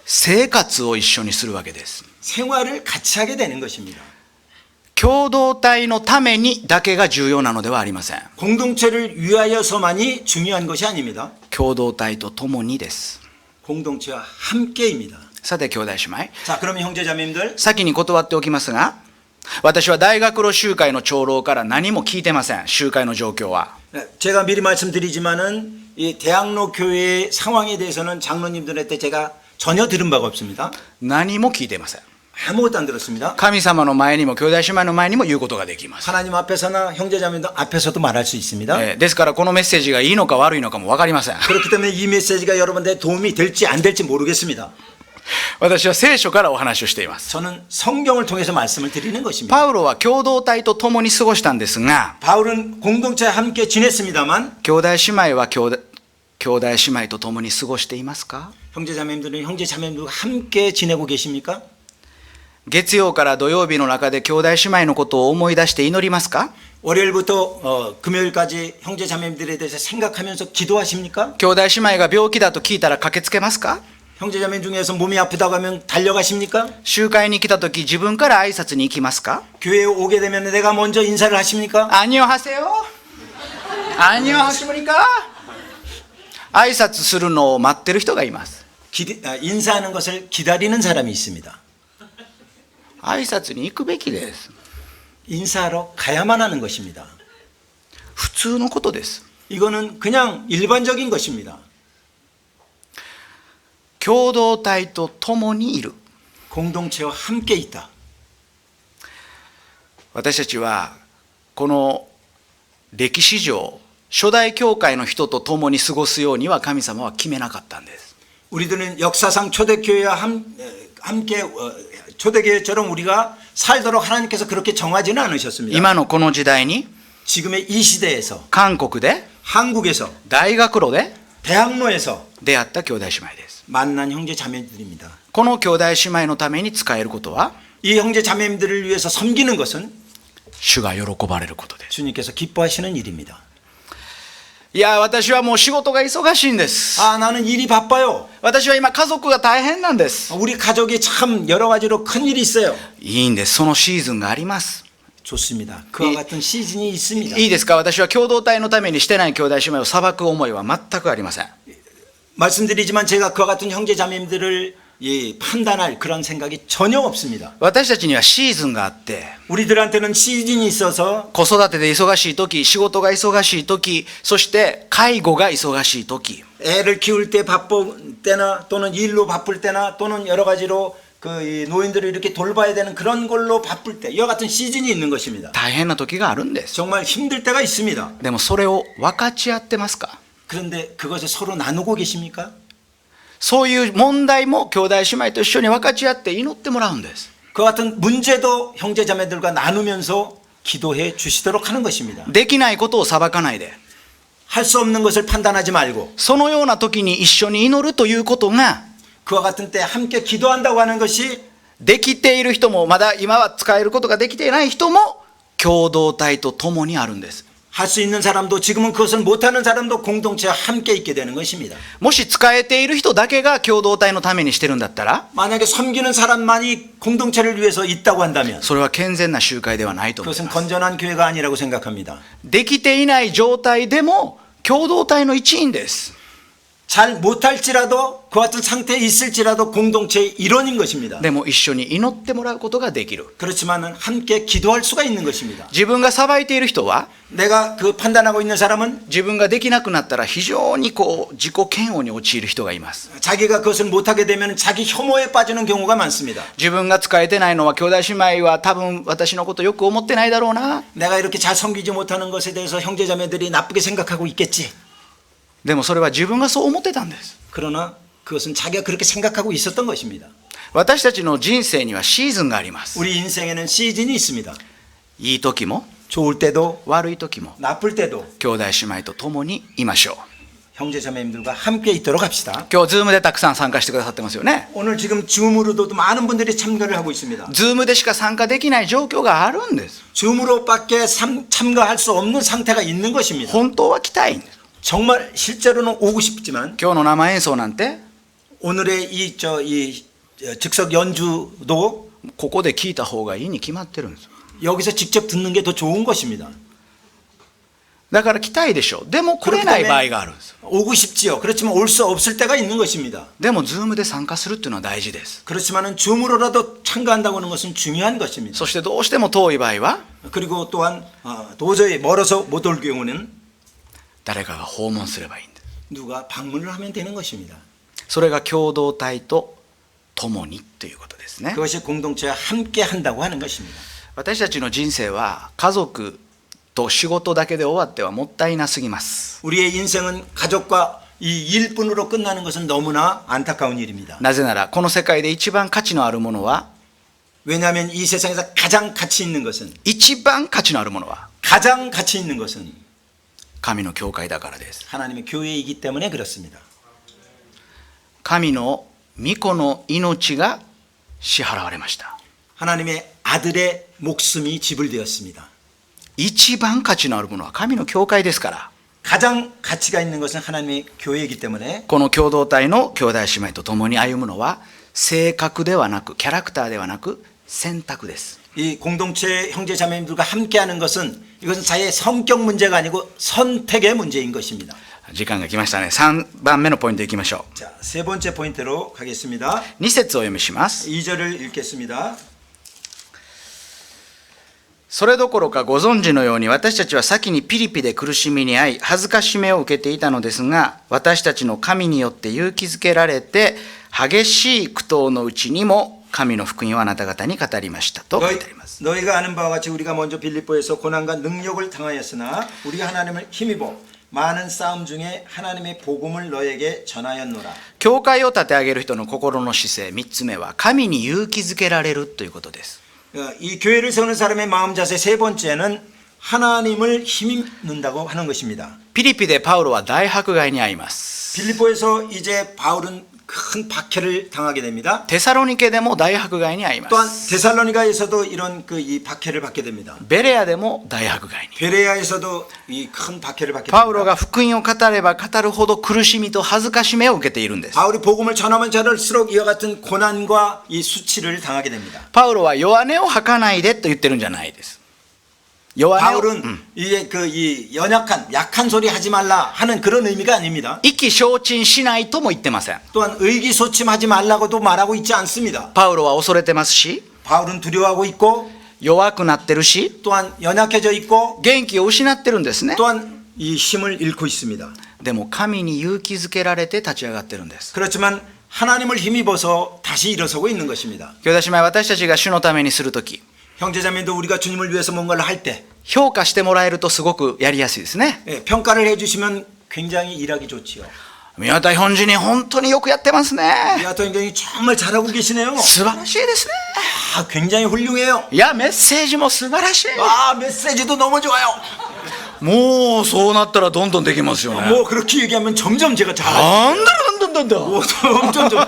生活を一緒にするわけです。 생활을 같이 하게 되는 것입니다. 共同体のためにだけが重要なのではありません。 공동체를 위하여서만이 중요한 것이 아닙니다. 共同体と共にです。 공동체와 함께입니다. さて兄弟姉妹、 자, 그러면 형제자매님들 先に断っておきますが、私は大学の集会の長老から何も聞いてません。集会の状況は。 제가 미리 말씀드리지만은 이 대학로 교회의 상황에 대해서는 장로님들한테 제가 전혀 들은 바가 없습니다. 何も聞いてません。 아무것도 안 들었습니다. 神様の前にも兄弟姉妹の前にも言うことができます。 하나님 앞에서나 형제자매들 앞에서도 말할 수 있습니다. ですからこのメッセージがいいのか悪いのかも分かりません。 그렇기 때문에 이 메시지가 여러분들의 도움이 될지 안 될지 모르겠습니다. 私は聖書からお話をしています。 저는 성경을 통해서 말씀을 드리는 것입니다. パウロは共同体と共に過ごしたんですが、 바울은 공동체와 함께 지냈습니다만 兄弟姉妹は兄弟姉妹と共に過ごしていますか？ 형제자매님들은 형제자매님들과 함께 지내고 계십니까? 月曜から土曜日の中で兄弟姉妹のことを思い出して祈りますか？ 월요일부터 금요일까지 형제자매님들에 대해서 생각하면서 기도하십니까? 兄弟姉妹が病気だと聞いたら駆けつけますか？ 형제자매 중에서 몸이 아프다고 하면 달려가십니까? 集会に来た時自分から挨拶に行きますか？ 교회에 오게 되면 내가 먼저 인사를 하십니까? 안녕하세요? 안녕하십니까? 挨拶するのを待ってる人がいます。 인사하는 것을 기다리는 사람이 있습니다. 挨拶に行くべきです。 인사하러 가야만 하는 것입니다. 普通のことです。 이거는 그냥 일반적인 것입니다. 共同体と共にいる。 공동체와 함께 있다. 私たちはこの歴史上初代教会の人と共に過ごすようには神様は決めなかったんです。 우리들은 역사상 초대교회와 함께 초대교회처럼 우리가 살도록 하나님께서 그렇게 정하지는 않으셨습니다. 今のこの時代に 지금의 이 시대에서 韓国で 한국에서 大学路で 대학로에서 出会った兄弟姉妹です。 만난 형제 자매들입니다. この兄弟姉妹のために使えることは 이 형제 자매들을 위해서 섬기는 것은 主が喜ばれることです。 주님께서 기뻐하시는 일입니다. いや私はもう仕事が忙しいんです。 아, 나는 일이 바빠요. 私は今家族が大変なんです。 우리 가족이 참 여러 가지로 큰 일이 있어요. いいんです。そのシーズンがあります。 좋습니다. 그와 같은 시즌이 있습니다. いいですか？私は共同体のためにしてない兄弟姉妹を裁く思いは全くありません。 말씀드리지만 제가 그와 같은 형제 자매들을 판단할 그런 생각이 전혀 없습니다. 私たちにはシーズンがあって、 우리들한테는 시즌이 있어서 子育てで忙しい時、仕事が忙しい時、そして介護が忙しい時、 애를 키울 때 바쁠 때나 또는 일로 바쁠 때나 또는 여러 가지로 이 노인들을 이렇게 돌봐야 되는 그런 걸로 바쁠 때 이와 같은 시즌이 있는 것입니다. 大変な時があるんです。 정말 힘들 때가 있습니다. でもそれを分かち合ってますか？ 그런데 그것을 서로 나누고 계십니까? そういう問題も兄弟姉妹と一緒に分かち合って祈ってもらうんです。 그 같은 문제도 형제자매들과 나누면서 기도해 주시도록 하는 것입니다. できないことを裁かないで、 할 수 없는 것을 판단하지 말고 そのような時に一緒に祈るということが、 그와 같은 때 함께 기도한다고 하는 것이 できている人もまだ今は使えることができていない人も共同体と共にあるんです。 할 수 있는 사람도 지금은 그것을 못하는 사람도 공동체와 함께 있게 되는 것입니다. もし使えている人だけが共同体のためにしてるんだったら、 만약에 섬기는 사람만이 공동체를 위해서 있다고 한다면 それは健全な集会ではないと思い 그것은 ます。 건전한 교회가 아니라고 생각합니다. できていない状態でも共同体の一員です。 잘 못할지라도 그 같은 상태에 있을지라도 공동체의 일원인 것입니다. でも一緒に祈ってもらうことができる。 그렇지만은 함께 기도할 수가 있는 것입니다. 自分が裁いている人は 내가 그 판단하고 있는 사람은 自分ができなくなったら非常に自己嫌悪に陥る人がいます。 자기가 그것을 못하게 되면 자기 혐오에 빠지는 경우가 많습니다. 自分が使えてないのは兄弟姉妹は多分私のことよく思ってないだろうな。 내가 이렇게 잘 섬기지 못하는 것에 대해서 형제자매들이 나쁘게 생각하고 있겠지. でもそれは自分がそう思ってたんです。 그러나 그것은 자기가 그렇게 생각하고 있었던 것입니다. 私たちの人生にはシーズンがあります。 우리 인생에는 시즌이 있습니다. いい時も 좋을 때도 悪い時も 나쁠 때도 兄弟姉妹と共にいましょう。 형제자매님들과 함께 있도록 합시다. 今日ズームでたくさん参加してくださってますよね。 오늘 지금 줌으로도 많은 분들이 참가를 하고 있습니다. ズームでしか参加できない状況があるんです。 줌으로밖에 참가할 수 없는 상태가 있는 것입니다. 本当は来たいんです。 정말 실제로는 오고 싶지만 今日の生演奏なんて 오늘의 이 즉석 연주도 ここで聞いた方がいいに決まってるんです。 여기서 직접 듣는 게 더 좋은 것입니다. だから来たいでしょう。でも来れない場合があるんです。 오고 싶지요. 그렇지만 올 수 없을 때가 있는 것입니다. でもズームで参加するっていうのは大事です。 그렇지만은 줌으로라도 참가한다고 하는 것은 중요한 것입니다. そしてどうしても遠い場合は 그리고 또한 도저히 멀어서 못 올 경우는 誰かが訪問すればいいんです。 누가 방문을 하면 되는 것입니다. それが共同体と共にということですね。 그것이 공동체와 함께 한다고 하는 것입니다. 私たちの人生は家族と仕事だけで終わってはもったいなすぎます。 우리의 인생은 가족과 이 일뿐으로 끝나는 것은 너무나 안타까운 일입니다. なぜならこの世界で一番価値のあるものは 왜냐하면 이 세상에서 가장 가치 있는 것은 一番価値のあるものは 가장 가치 있는 것은 神の教会だからです。 하나님의 교회이기 때문에 그렇습니다. 神の御子の命が支払われました。 하나님의 아들의 목숨이 지불되었습니다. 一番価値のあるものは神の教会ですから、 가장 가치가 있는 것은 하나님의 교회이기 때문에 この共同体の兄弟姉妹と共に歩むのは性格ではなくキャラクターではなく選択です。 이 공동체 형제 자매님들과 함께하는 것은 이것은 자의 성격 문제가 아니고 선택의 문제인 것입니다. 時間が来ましたね。3番目のポイントいきましょ 자, 세 번째 포인트로 가겠습니다. う。2節をお読みします。 2절을 읽겠습니다. それどころかご存知のように私たちは先にピリピで苦しみに遭い恥ずかしめを受けていたのですが、私たちの神によって勇気づけられて激しい苦闘のうちにも神の福音をあなた方に語りましたと書いてあります。 너희가 아는 바와 같이 우리가 먼저 빌립보에서 고난과 능력을 당하였으나 우리가 하나님을 힘입어 많은 싸움 중에 하나님의 복음을 너에게 전하였노라. 教会を立て上げる人の心の姿勢、3つ目は神に勇気づけられるということです。 이 교회를 세우는 사람의 마음 자세 세 번째는 하나님을 힘입는다고 하는 것입니다. ピリピでパウロは大迫害に遭います。 빌립보에서 이제 바울은 큰 박해를 당하게 됩니다. テサロニケでも大迫害に遭いま 또한 す。 데살로니가에서도 이런 이 박해를 받게 됩니다. ベレアでも大迫害に。 베레아에서도 이 큰 박해를 받게 パウロ 됩니다. が福音を語れば語るほど苦しみと恥ずかしめを受けているんです。 바울이 복음을 전하면 전할수록 이와 같은 고난과 이 수치를 당하게 됩니다. パウロは弱音を吐かないでと言ってるんじゃないです。弱音を、 바울은 이게 이 연약한 약한 소리 하지 말라 하는 그런 의미가 아닙니다. 意気消沈しないとも言ってません。 또한 의기소침하지 말라고도 말하고 있지 않습니다. パウロは恐れてますし、 바울은 두려워하고 있고 弱くなってるし、 또한 연약해져 있고 元気を失ってるんですね。 또한 이 힘을 잃고 있습니다. でも神に勇気づけられて立ち上がってるんです。 그렇지만 하나님을 힘입어서 다시 일어서고 있는 것입니다. 兄弟姉妹、私たちが主のためにするとき、 형제자매도 우리가 주님을 위해서 뭔가를 할 때 評価してもらえるとすごくやりやすいですね。 평가를 해주시면 굉장히 일하기 좋지요. 宮田本人に本当によくやってますね。 미아토 형제님 정말 잘하고 계시네요. 素晴らしいですね。 아, 굉장히 훌륭해요. いや、メッセージも素晴らしい。 아, 메시지도 너무 좋아요. もうそうなったらどんどんできますよね。 뭐 그렇게 얘기하면 점점 제가 잘하죠. なんだなんだなんだ。 점점 좀.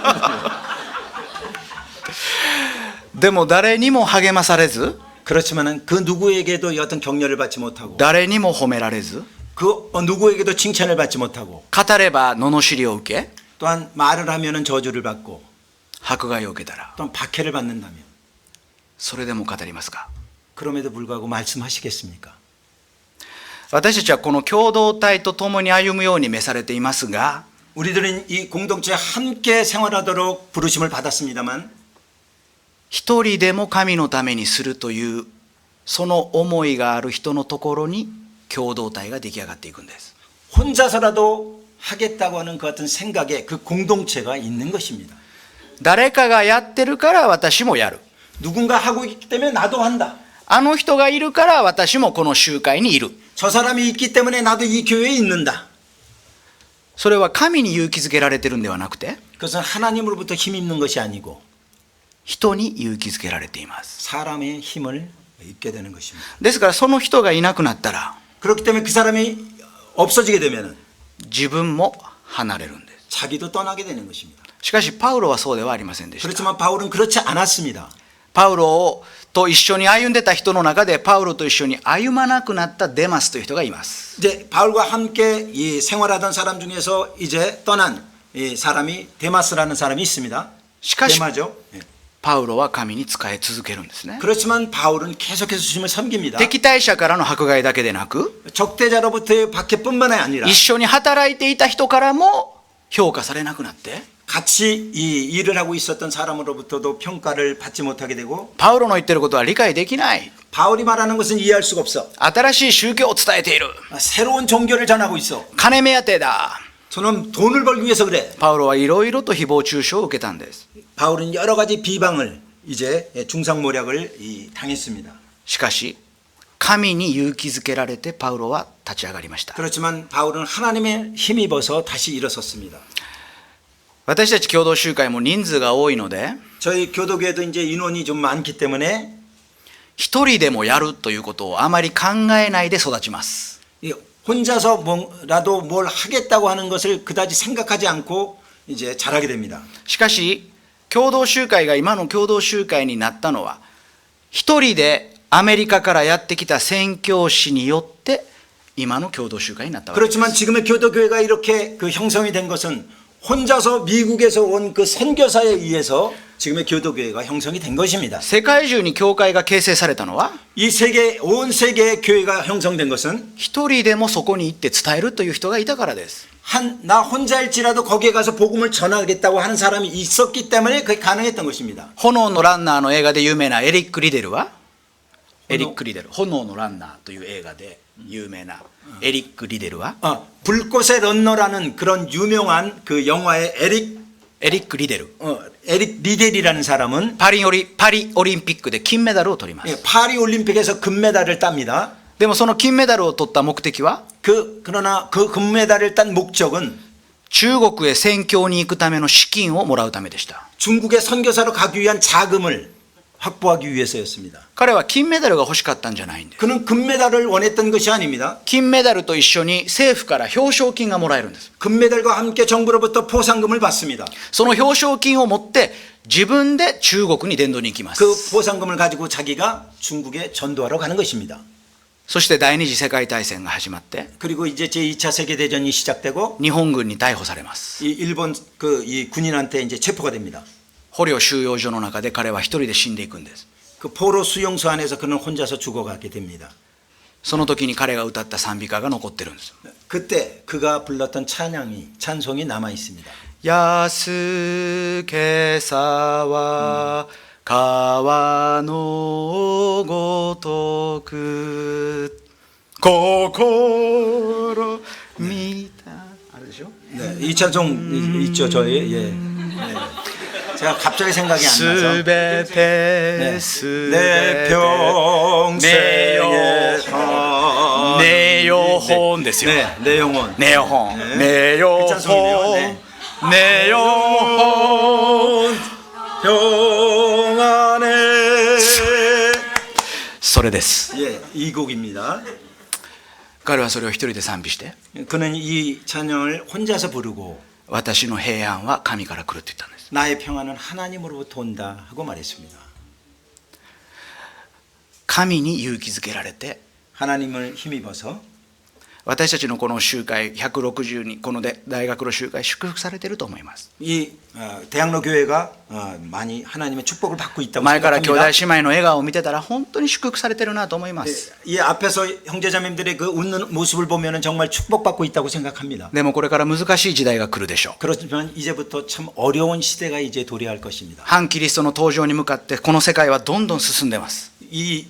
でも誰にも励まされず、 그렇지만은 그 누구에게도 어떤 격려를 받지 못하고 誰にも褒められず、 그 누구에게도 칭찬을 받지 못하고 語れば罵りを受け、 또한 말을 하면은 저주를 받고 迫害を受けたら、 또한 박해를 받는다면 それでも語りますか。 그럼에도 불구하고 말씀하시겠습니까? 私たちはこの共同体と共に歩むように召されていますが、 우리들은 이 공동체에 함께 생활하도록 부르심을 받았습니다만 一人でも神のためにするというその思いがある人のところに共同体が出来上がっていくんです。 혼자서라도 하겠다고 하는 그 같은 생각에 그 공동체가 있는 것입니다. 誰かがやってるから私もやる。 누군가 하고 있기 때문에 나도 한다. あの人がいるから私もこの集会にいる。 저 사람이 있기 때문에 나도 이 교회에 있는다. それは神に勇気づけられてるんではなくて、 그것은 하나님으로부터 힘입는 것이 아니고 人に勇気づけられています。 사람의 힘을 입게 되는 것입니다. ですからその人がいなくなったら 그렇기 때문에 그 사람이 없어지게 되면 自分も離れるんです。 자기도 떠나게 되는 것입니다. しかしパウロはそうではありませんでした。 그렇지만 바울은 그렇지 않았습니다. パウロと一緒に歩んでた人の中でパウロと一緒に歩まなくなったデマスという人がいます。 이제 바울과 함께 이 생활하던 사람 중에서 이제 떠난 이 사람이 데마스라는 사람이 있습니다. しかし 데마죠. 예. パウロは神に仕え続けるんですね。 그렇지만 바울은 계속해서 주님을 섬깁니다. 敵対者からの迫害だけでなく、 적대자로부터의 박해뿐만 아니라 一緒に働いていた人からも評価されなくなって、 같이 이 일을 하고 있었던 사람으로부터도 평가를 받지 못하게 되고 パウロの言ってることは理解できない。 바울이 말하는 것은 이해할 수가 없어. 新しい宗教を伝えている。 새로운 종교를 전하고 있어. 金目当てだ。 저는 돈을 벌기 위해서 그래. パウロはいろいろと誹謗中傷を受けたんです。 바울은 여러 가지 비방을 이제 중상모략을 당했습니다. しかし、神に勇気づけられてパウロは立ち上がりました。 그렇지만 바울은 하나님의 힘입어서 다시 일어섰습니다. 私たち共同集会も人数が多いので、 저희 교도교회도 이제 인원이 좀 많기 때문에 一人でもやるということをあまり考えないで育ちます。 이 혼자서 뭐라도 뭘 하겠다고 하는 것을 그다지 생각하지 않고 이제 자라게 됩니다. しかし、共同集会が今の共同集会になったのは、一人でアメリカからやってきた宣教師によって今の共同集会になったわけです。 그렇지만 지금의 교도교회가 이렇게 그 형성이 된 것은 혼자서 미국에서 온 그 선교사에 의해서 지금의 교도교회가 형성이 된 것입니다. 世界中に教会が形成されたのは、 이 세계 온 세계의 교회가 형성된 것은 一人でもそこに行って伝えるという人がいたからです。 나 혼자일지라도 거기에 가서 복음을 전하겠다고 하는 사람이 있었기 때문에 그게 가능했던 것입니다. 炎のランナーの映画で有名なエリック・リデルは、炎のランナーという映画で有名なエリック・リデルは、 불꽃의 런너라는 그런 유명한 그 영화의エリック・リデル、 에릭 리델이라는 사람은 パリオリンピックで金メダルを取ります。 파리 올림픽에서 금메달을 땁니다. でもその金メダルを取った目的は、 그러나 그 금메달을 딴 목적은 中国へ宣教に行くための資金をもらうためでした。 중국의 선교사로 가기 위한 자금을 확보하기 위해서였습니다. 彼は金メダルが欲しかったんじゃないんです。 그는 금메달을 원했던 것이 아닙니다. 金メダルと一緒に政府から表彰金がもらえるんです。 금메달과 함께 정부로부터 포상금을 받습니다. その表彰金を持って自分で中国に伝道に行きます。 그 포상금을 가지고 자기가 중국에 전도하러 가는 것입니다. そして第二次世界大戦が始まって、 그리고 이제 제2차 세계대전이 시작되고 日本軍に逮捕されます。 이 일본 이 군인한테 이제 체포가 됩니다. 捕虜収容所の中で彼は一人で死んでいくんです。 그 포로 수용소 안에서 그는 혼자서 죽어가게 됩니다. その時に彼が歌った賛美歌が残ってるんです。 그때 그가 불렀던 찬송이 남아 있습니다. 安けさは川のごとく心見たあれでしょ? 네, 이 찬송 있죠 저의 예. 네. 제가 갑자기 생각이 안 나서 네. 내 평생의 내 영혼 됐어요. 네, 내 영혼. 내 영혼. 네. 내 영혼. 그 찬송이네요. 네. 내 영혼. 평안해. それです。 예, 이 곡입니다. 彼はそれを一人で賛美して、 그는 이 찬양을 혼자서 부르고 私の平安は神から来るって言ったんです。 나의 평안은 하나님으로부터 온다 하고 말했습니다. 神に勇気づけられて、 하나님을 힘입어서 私たちのこの集会160人、この大学の集会祝福されていると思います。 이 대학로 교회가 많이 하나님의 축복을 받고 있다고 前から兄弟 생각합니다. 姉妹の笑顔を見てたら本当に祝福されてるなと思います。 이 앞에서 형제자매들의 그 웃는 모습을 보면은 정말 축복받고 있다고 생각합니다. でもこれから難しい時代が来るでしょう。 그렇지만 이제부터 참 어려운 시대가 이제 도래할 것입니다. 反キリストの登場に向かってこの世界はどんどん進んでます。 이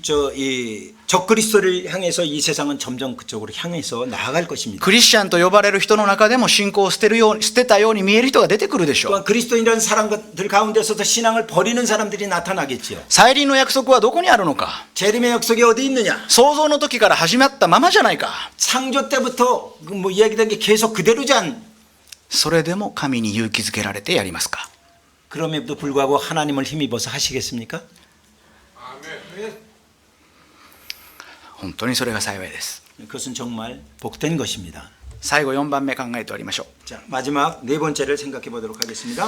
적그리스도를 향해서 이 세상은 점점 그쪽으로 향해서 나아갈 것입니다. クリスチャンと呼ばれる人の中でも信仰を捨てたように見える人が出てくるでしょう。 또한 그리스도인이라는 사람들 가운데서도 신앙을 버리는 사람들이 나타나겠지요. 再臨の約束はどこにあるのか。 재림의 약속이 어디 있느냐? 創造の時から始まったままじゃないか。 창조 때부터 뭐 이야기된 게 계속 그대로지 않. それでも神に勇気づけられてやりますか。 그럼에도 불구하고 하나님을 힘입어서 하시겠습니까? 本当にそれが幸いです。 그것은 정말 복된 것입니다. 最後4番目考えて終わりましょう。 자, 마지막 네 번째를 생각해 보도록 하겠습니다.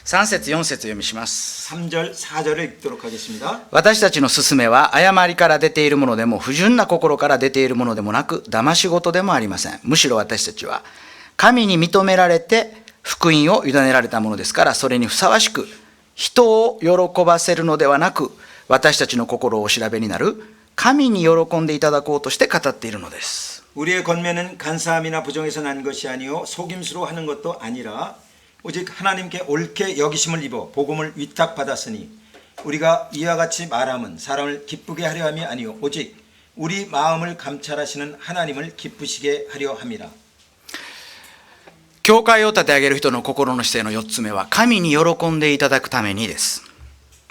3節4節読みします。 3절, 4절을 읽도록 하겠습니다. 私たちの勧めは誤りから出ているものでも不純な心から出ているものでもなく騙し事でもありません。むしろ私たちは神に認められて福音を委ねられたものですから、それにふさわしく人を喜ばせるのではなく、私たちの心をお調べになる神に喜んでいただこうとして語っているのです。 우리의 권면은 간사함이나 부정에서 난 것이 아니요 속임수로 하는 것도 아니라 오직 하나님께 옳게 여기심을 입어 복음을 위탁받았으니 우리가 이와 같이 말함은 사람을 기쁘게 하려 함이 아니요 오직 우리 마음을 감찰하시는 하나님을 기쁘시게 하려 함이라. 教会を立て上げる人の心の姿勢の4つ目は、神に喜んでいただくためにです。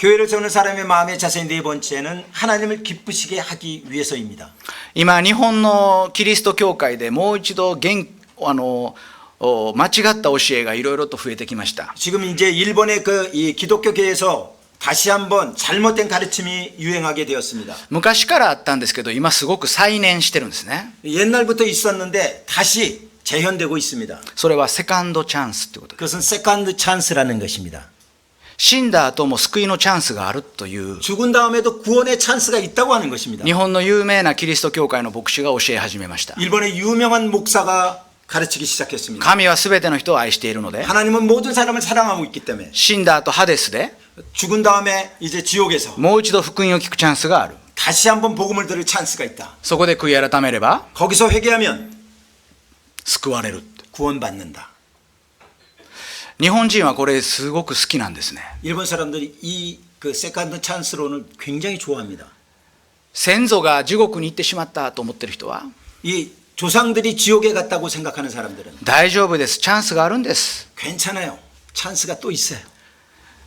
교회를 세우는 사람의 마음의 자세 네 번째는 하나님을 기쁘시게 하기 위해서입니다. 今日本のキリスト教会でもう一度間違った教えがいろいろと増えてきました。 지금 이제 일본의 이 기독교 교회에서 다시 한번 잘못된 가르침이 유행하게 되었습니다. 昔からあったんですけど、今すごく再燃してるんですね。 옛날부터 있었는데 다시 재현되고 있습니다. それはセカンドチャンスってことです。 그것은 세컨드 찬스라는 것입니다. 死んだ後も救いのチャンスがあるという、 죽은 다음에도 구원의 찬스가 있다고 하는 것입니다. 日本の有名なキリスト教会の牧師が教え始めました。 일본의 유명한 목사가 가르치기 시작했습니다. 神はすべての人を愛しているので、 하나님은 모든 사람을 사랑하고 있기 때문에 死んだ後ハデスで 죽은 다음에 이제 지옥에서 もう一度福音を聞くチャンスがある。 다시 한번 복음을 들을 찬스가 있다. そこで悔い改めれば 거기서 회개하면 救われる。 구원받는다. 日本人はこれすごく好きなんですね。 일본 사람들이 이 세컨드 찬스론을 굉장히 좋아합니다. 先祖が地獄に行ってしまったと思ってる人は、 이 조상들이 지옥에 갔다고 생각하는 사람들은 大丈夫です。チャンスがあるんです。 괜찮아요. 찬스가 또 있어요.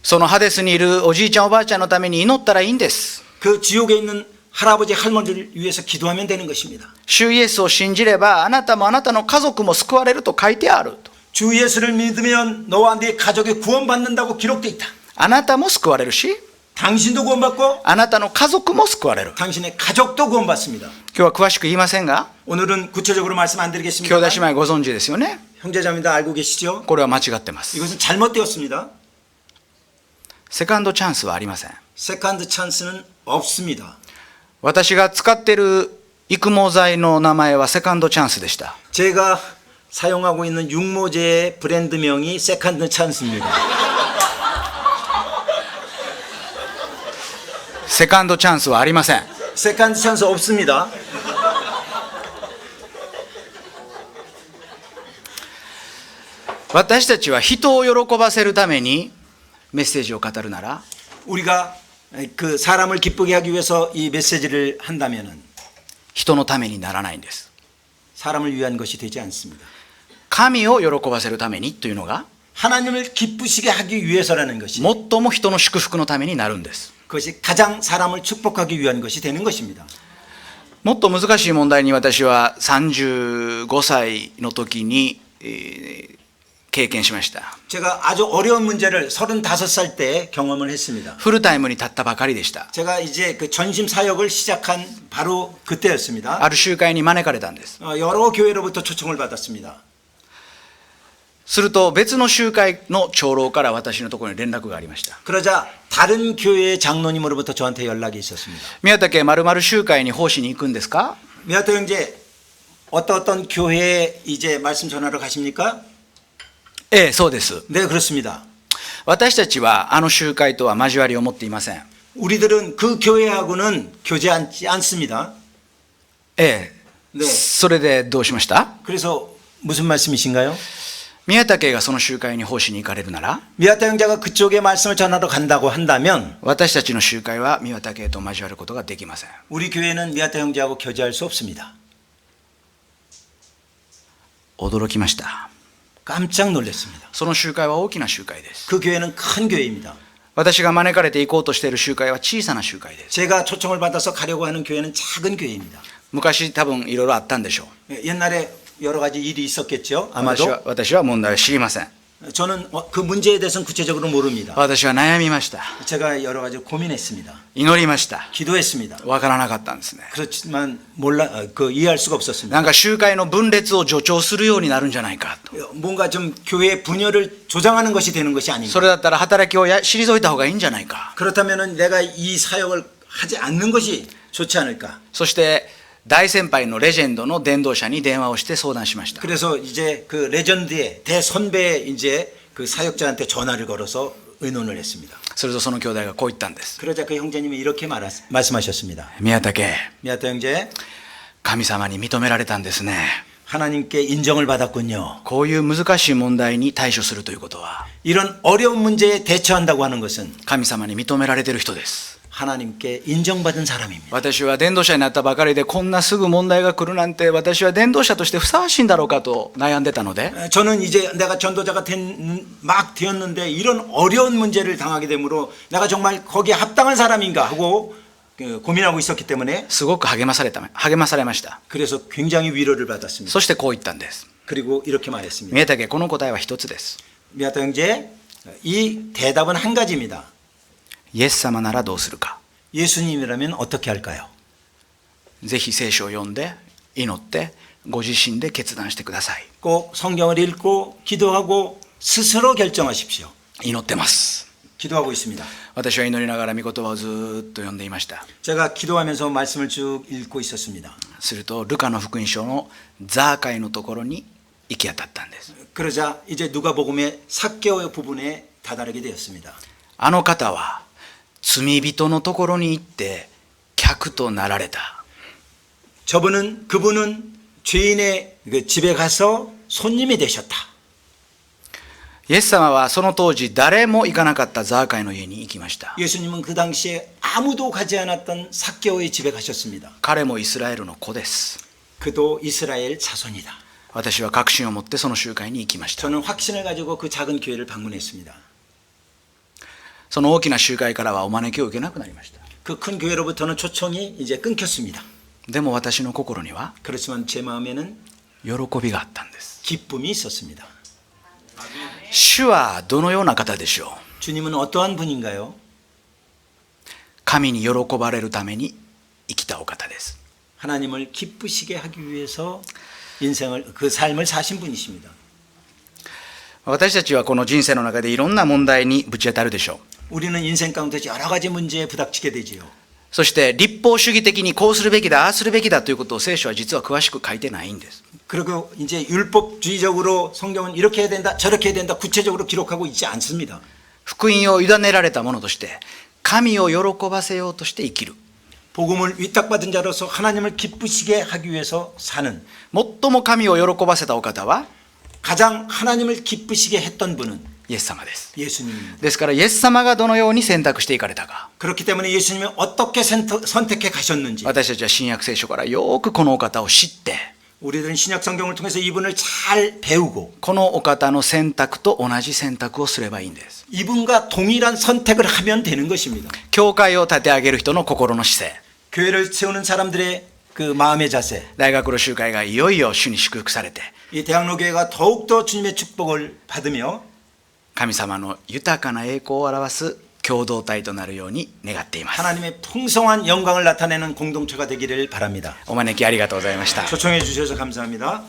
そのハデスにいるおじいちゃんおばあちゃんのために祈ったらいいんです。 그 지옥에 있는 할아버지 할머니를 위해서 기도하면 되는 것입니다. 主イエスを信じれば、あなたもあなたの家族も救われると書いてあると。 주 예수를 믿으면 너와 네 가족이 구원받는다고 기록되어 있다. あなたも救われるし、 당신도 구원받고 あなたの家族も救われる。 당신의 가족도 구원받습니다. 今日は詳しく言いませんが、 오늘은 구체적으로 말씀 안 兄 드리겠습니다. 弟姉妹ご存知ですよね。 형제자매들 알고 계시죠? これは間違ってます。 이것은 잘못되었습니다. セカンドチャンスはありません。 세컨드 찬스는 없습니다. 私が使っている育毛剤の名前はセカンドチャンスでした。 제가 사용하고 있는 육모제의 브랜드명이 세컨드 찬스입니다. セカンドチャンスはありません。 세컨드 찬스 없습니다. 私たちは人を喜ばせるためにメッセージを語るなら、 우리가 그 사람을 기쁘게 하기 위해서 이 메시지를 한다면은 人のためにならないんです。 사람을 위한 것이 되지 않습니다. 神を喜ばせるためにというのが 하나님을 기쁘시게 하기 위해서라는 것이 最も人の祝福のためになるんです。 그것이 가장 사람을 축복하기 위한 것이 되는 것입니다. もっと難しい問題に私は35歳の時に、経験しました。 제가 아주 어려운 문제를 35살 때 경험을 했습니다. フルタイムに立ったばかりでした。 제가 이제 그 전심 사역을 시작한 바로 그때였습니다. ある集会に招かれたんです。 여러 교회로부터 초청을 받았습니다. すると別の集会の長老から私のところに連絡がありました。 그러자 다른 교회의 장로님으로부터 저한테 연락이 있었습니다. 宮武〇〇集会に奉仕に行くんですか？ 미아토 형제 어떤 교회에 이제 말씀 전하러 가십니까? ええ、そうです。 네, 그렇습니다. 私たちはあの集会とは交わりを持っていません。 우리들은 그 교회하고는 교제하지 않습니다. ええ、 네. それでどうしました？ 그래서 무슨 말씀이신가요? 宮武がその集会に奉仕に行かれるなら、 미아토 형제가 그쪽에 말씀을 전하러 간다고 한다면 私たちの集会は宮武と交わることができません。 우리 교회는 미아토 형제하고 교제할 수 없습니다. 驚きました。 깜짝 놀랐습니다. その集会は大きな集会です。 그 교회는 큰 교회입니다. 私が招かれて行こうとしている集会は小さな集会です。 제가 초청을 받아서 가려고 하는 교회는 작은 교회입니다. 昔多分いろいろあったんでしょう。 옛날에 여러 가지 일이 있었겠죠. 아마도. 私は問題を知りません。 저는 그 문제에 대해서는 구체적으로 모릅니다. 私は悩みました。 제가 여러 가지 고민했습니다. 祈りました。 기도했습니다. わからなかったんですね。 그렇지만 이해할 수가 없었습니다. なんか集会の分裂を助長するようになるんじゃないかと。 뭔가 좀 교회 분열을 조장하는 것이 되는 것이 そ 아닌가. れだったら働きを退いた方がいいんじゃないか。 그렇다면 내가 이 사역을 하지 않는 것이 좋지 않을까. そして大先輩のレジェンドの伝道者に電話をして相談しました。 그래서 이제 그 레전드의 대선배의 이제 그 사역자한테 전화를 걸어서 의논을 했습니다. するとその兄弟がこう言ったんです。 그러자 그 형제님이 이렇게 말씀하셨습니다. 宮武、 미아토 형제, 神様に認められたんですね。 하나님께 인정을 받았군요. こういう難しい問題に対処するということは、 이런 어려운 문제에 대처한다고 하는 것은 神様に認められている人です。 하나님께 인정받은 사람입니다. 私は伝道者になったばかりでこんなすぐ問題が来るなんて私は伝道者としてふさわしいんだろうかと悩んでたので 저는 이제 내가 전도자가 막 되었는데 이런 어려운 문제를 당하게 되므로 내가 정말 거기에 합당한 사람인가 하고 고민하고 있었기 때문에 すごく励まされました。 그래서 굉장히 위로를 받았습니다. そしてこう言ったんです。 그리고 이렇게 말했습니다. 宮武、この答えは一つです。 미아타 형제, 이 대답은 한 가지입니다. イエス様ならどうするか。 예수님이라면 어떻게 할까요? ぜひ聖書を読んで祈ってご自身で決断してください。 꼭 성경을 읽고 기도하고 스스로 결정하십시오. 祈ってます。 기도하고 있습니다. 私は祈りながら御言葉をずーっと読んでいました。 제가 기도하면서 말씀을 쭉 읽고 있었습니다. するとルカの福音書のザーカイのところに行き当たったんです。 그러자 이제 누가복음의 삭개오의 부분에 다다르게 되었습니다. あの方は罪人のところに行って客となられた。 그분은 죄인의 그 집에 가서 손님이 되셨다. イエス様はその当時誰も行かなかったザーカイの家に行きました。 예수님은 그 당시에 아무도 가지 않았던 삭개오의 집에 가셨습니다. 彼もイスラエルの子です。 그도 이스라엘 자손이다. 私は確信を持ってその集会に行きました。 저는 확신을 가지고 그 작은 교회를 방문했습니다. その大きな集会からはお招きを受けなくなりました。 그 큰 교회로부터는 초청이 이제 끊겼습니다. でも私の心には 그렇지만 제 마음에는 喜びがあったんです。 기쁨이 있었습니다. 主はどのような方でしょう。 주님은 어떠한 분인가요? 神に喜ばれるために生きたお方です。 하나님을 기쁘시게 하기 위해서 그 삶을 사신 분이십니다. 私たちはこの人生の中でいろんな問題にぶち当たるでしょう。 우리는 인생 가운데 여러 가지 문제에 부닥치게 되지요. そして立法主義的にこうするべきだああするべきだということを聖書は実は詳しく書いてないんです。 그리고 이제 율법주의적으로 성경은 이렇게 해야 된다 저렇게 해야 된다 구체적으로 기록하고 있지 않습니다. 福音を委ねられたものとして神を喜ばせようとして生きる。 복음을 위탁받은 자로서 하나님을 기쁘시게 하기 위해서 사는 最も神を喜ばせたお方は 가장 하나님을 기쁘시게 했던 분은 イエス様です。 예수님입니다. ですからイエス様がどのように選択していかれたか、 그렇기 때문에 예수님이 어떻게 선택해 가셨는지 私たちは新約聖書からよくこのお方を知って 우리들은 신약 성경을 통해서 이분을 잘 배우고 このお方の選択と同じ選択をすればいいんです。 이분과 동일한 선택을 하면 되는 것입니다. 教会を立て上げる人の心の姿勢、 교회를 세우는 사람들의 그 마음의 자세, 大学の集会がいよいよ主に祝福されて 이 대학로 교회가 더욱더 주님의 축복을 받으며 神様の豊かな栄光を表す共同体となるように願っています。 하나님의 풍성한 영광을 나타내는 공동체가 되기를 바랍니다. お招きありがとうございました。 초청해 주셔서 감사합니다.